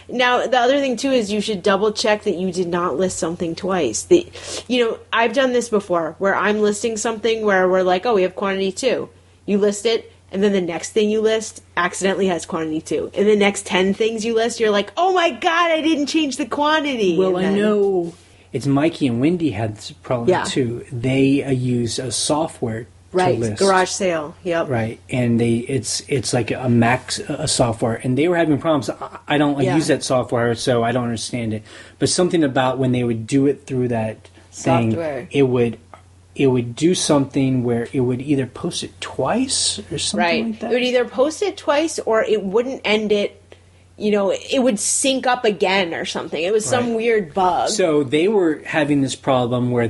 now the other thing too is you should double check that you did not list something twice. I've done this before where I'm listing something where we're like, oh, we have quantity 2. You list it, and then the next thing you list accidentally has quantity 2, and the next 10 things you list, you're like, oh my god, I didn't change the quantity. Well, I know it's Mikey and Wendy had this problem too. They use a software. Right, garage sale. Yep. Right, and it's like a software, and they were having problems. I don't use that software, so I don't understand it. But something about when they would do it through that software, it would do something where it would either post it twice or something like that. It would either post it twice or it wouldn't end it. It would sync up again or something. It was some weird bug. So they were having this problem where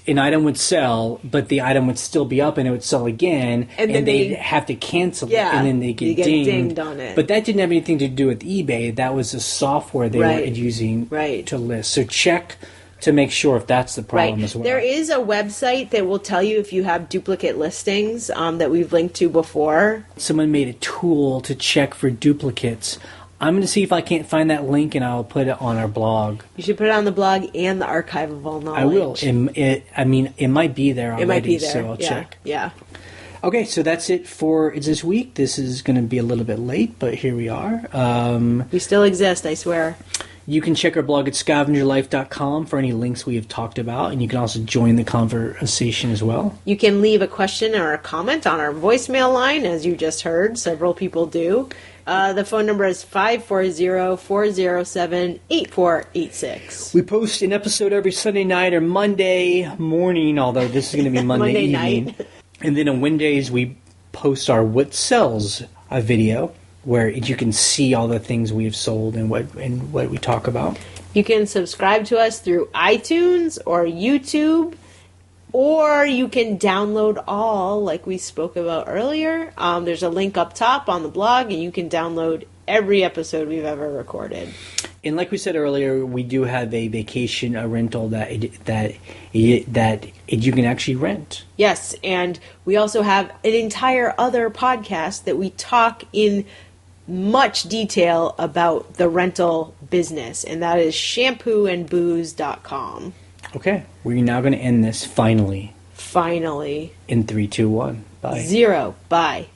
an item would sell, but the item would still be up and it would sell again, and then they'd have to cancel it, and then they get dinged on it. But that didn't have anything to do with eBay. That was the software they were using to list. So check to make sure if that's the problem as well. There is a website that will tell you if you have duplicate listings that we've linked to before. Someone made a tool to check for duplicates. I'm going to see if I can't find that link, and I'll put it on our blog. You should put it on the blog and the Archive of All Knowledge. I will. It might be there already, it might be there. So I'll check. Yeah. Okay, so that's it for this week. This is going to be a little bit late, but here we are. We still exist, I swear. You can check our blog at scavengerlife.com for any links we have talked about, and you can also join the conversation as well. You can leave a question or a comment on our voicemail line, as you just heard. Several people do. The phone number is 540-407-8486. We post an episode every Sunday night or Monday morning, although this is going to be Monday evening. Night. And then on Wednesdays, we post our What Sells video, where you can see all the things we've sold and what we talk about. You can subscribe to us through iTunes or YouTube, or you can download all, like we spoke about earlier. There's a link up top on the blog, and you can download every episode we've ever recorded. And like we said earlier, we do have a rental that you can actually rent. Yes, and we also have an entire other podcast that we talk in much detail about the rental business, and that is shampooandbooze.com. Okay, we're now going to end this finally. Finally. In 3, 2, 1. Bye. 0. Bye.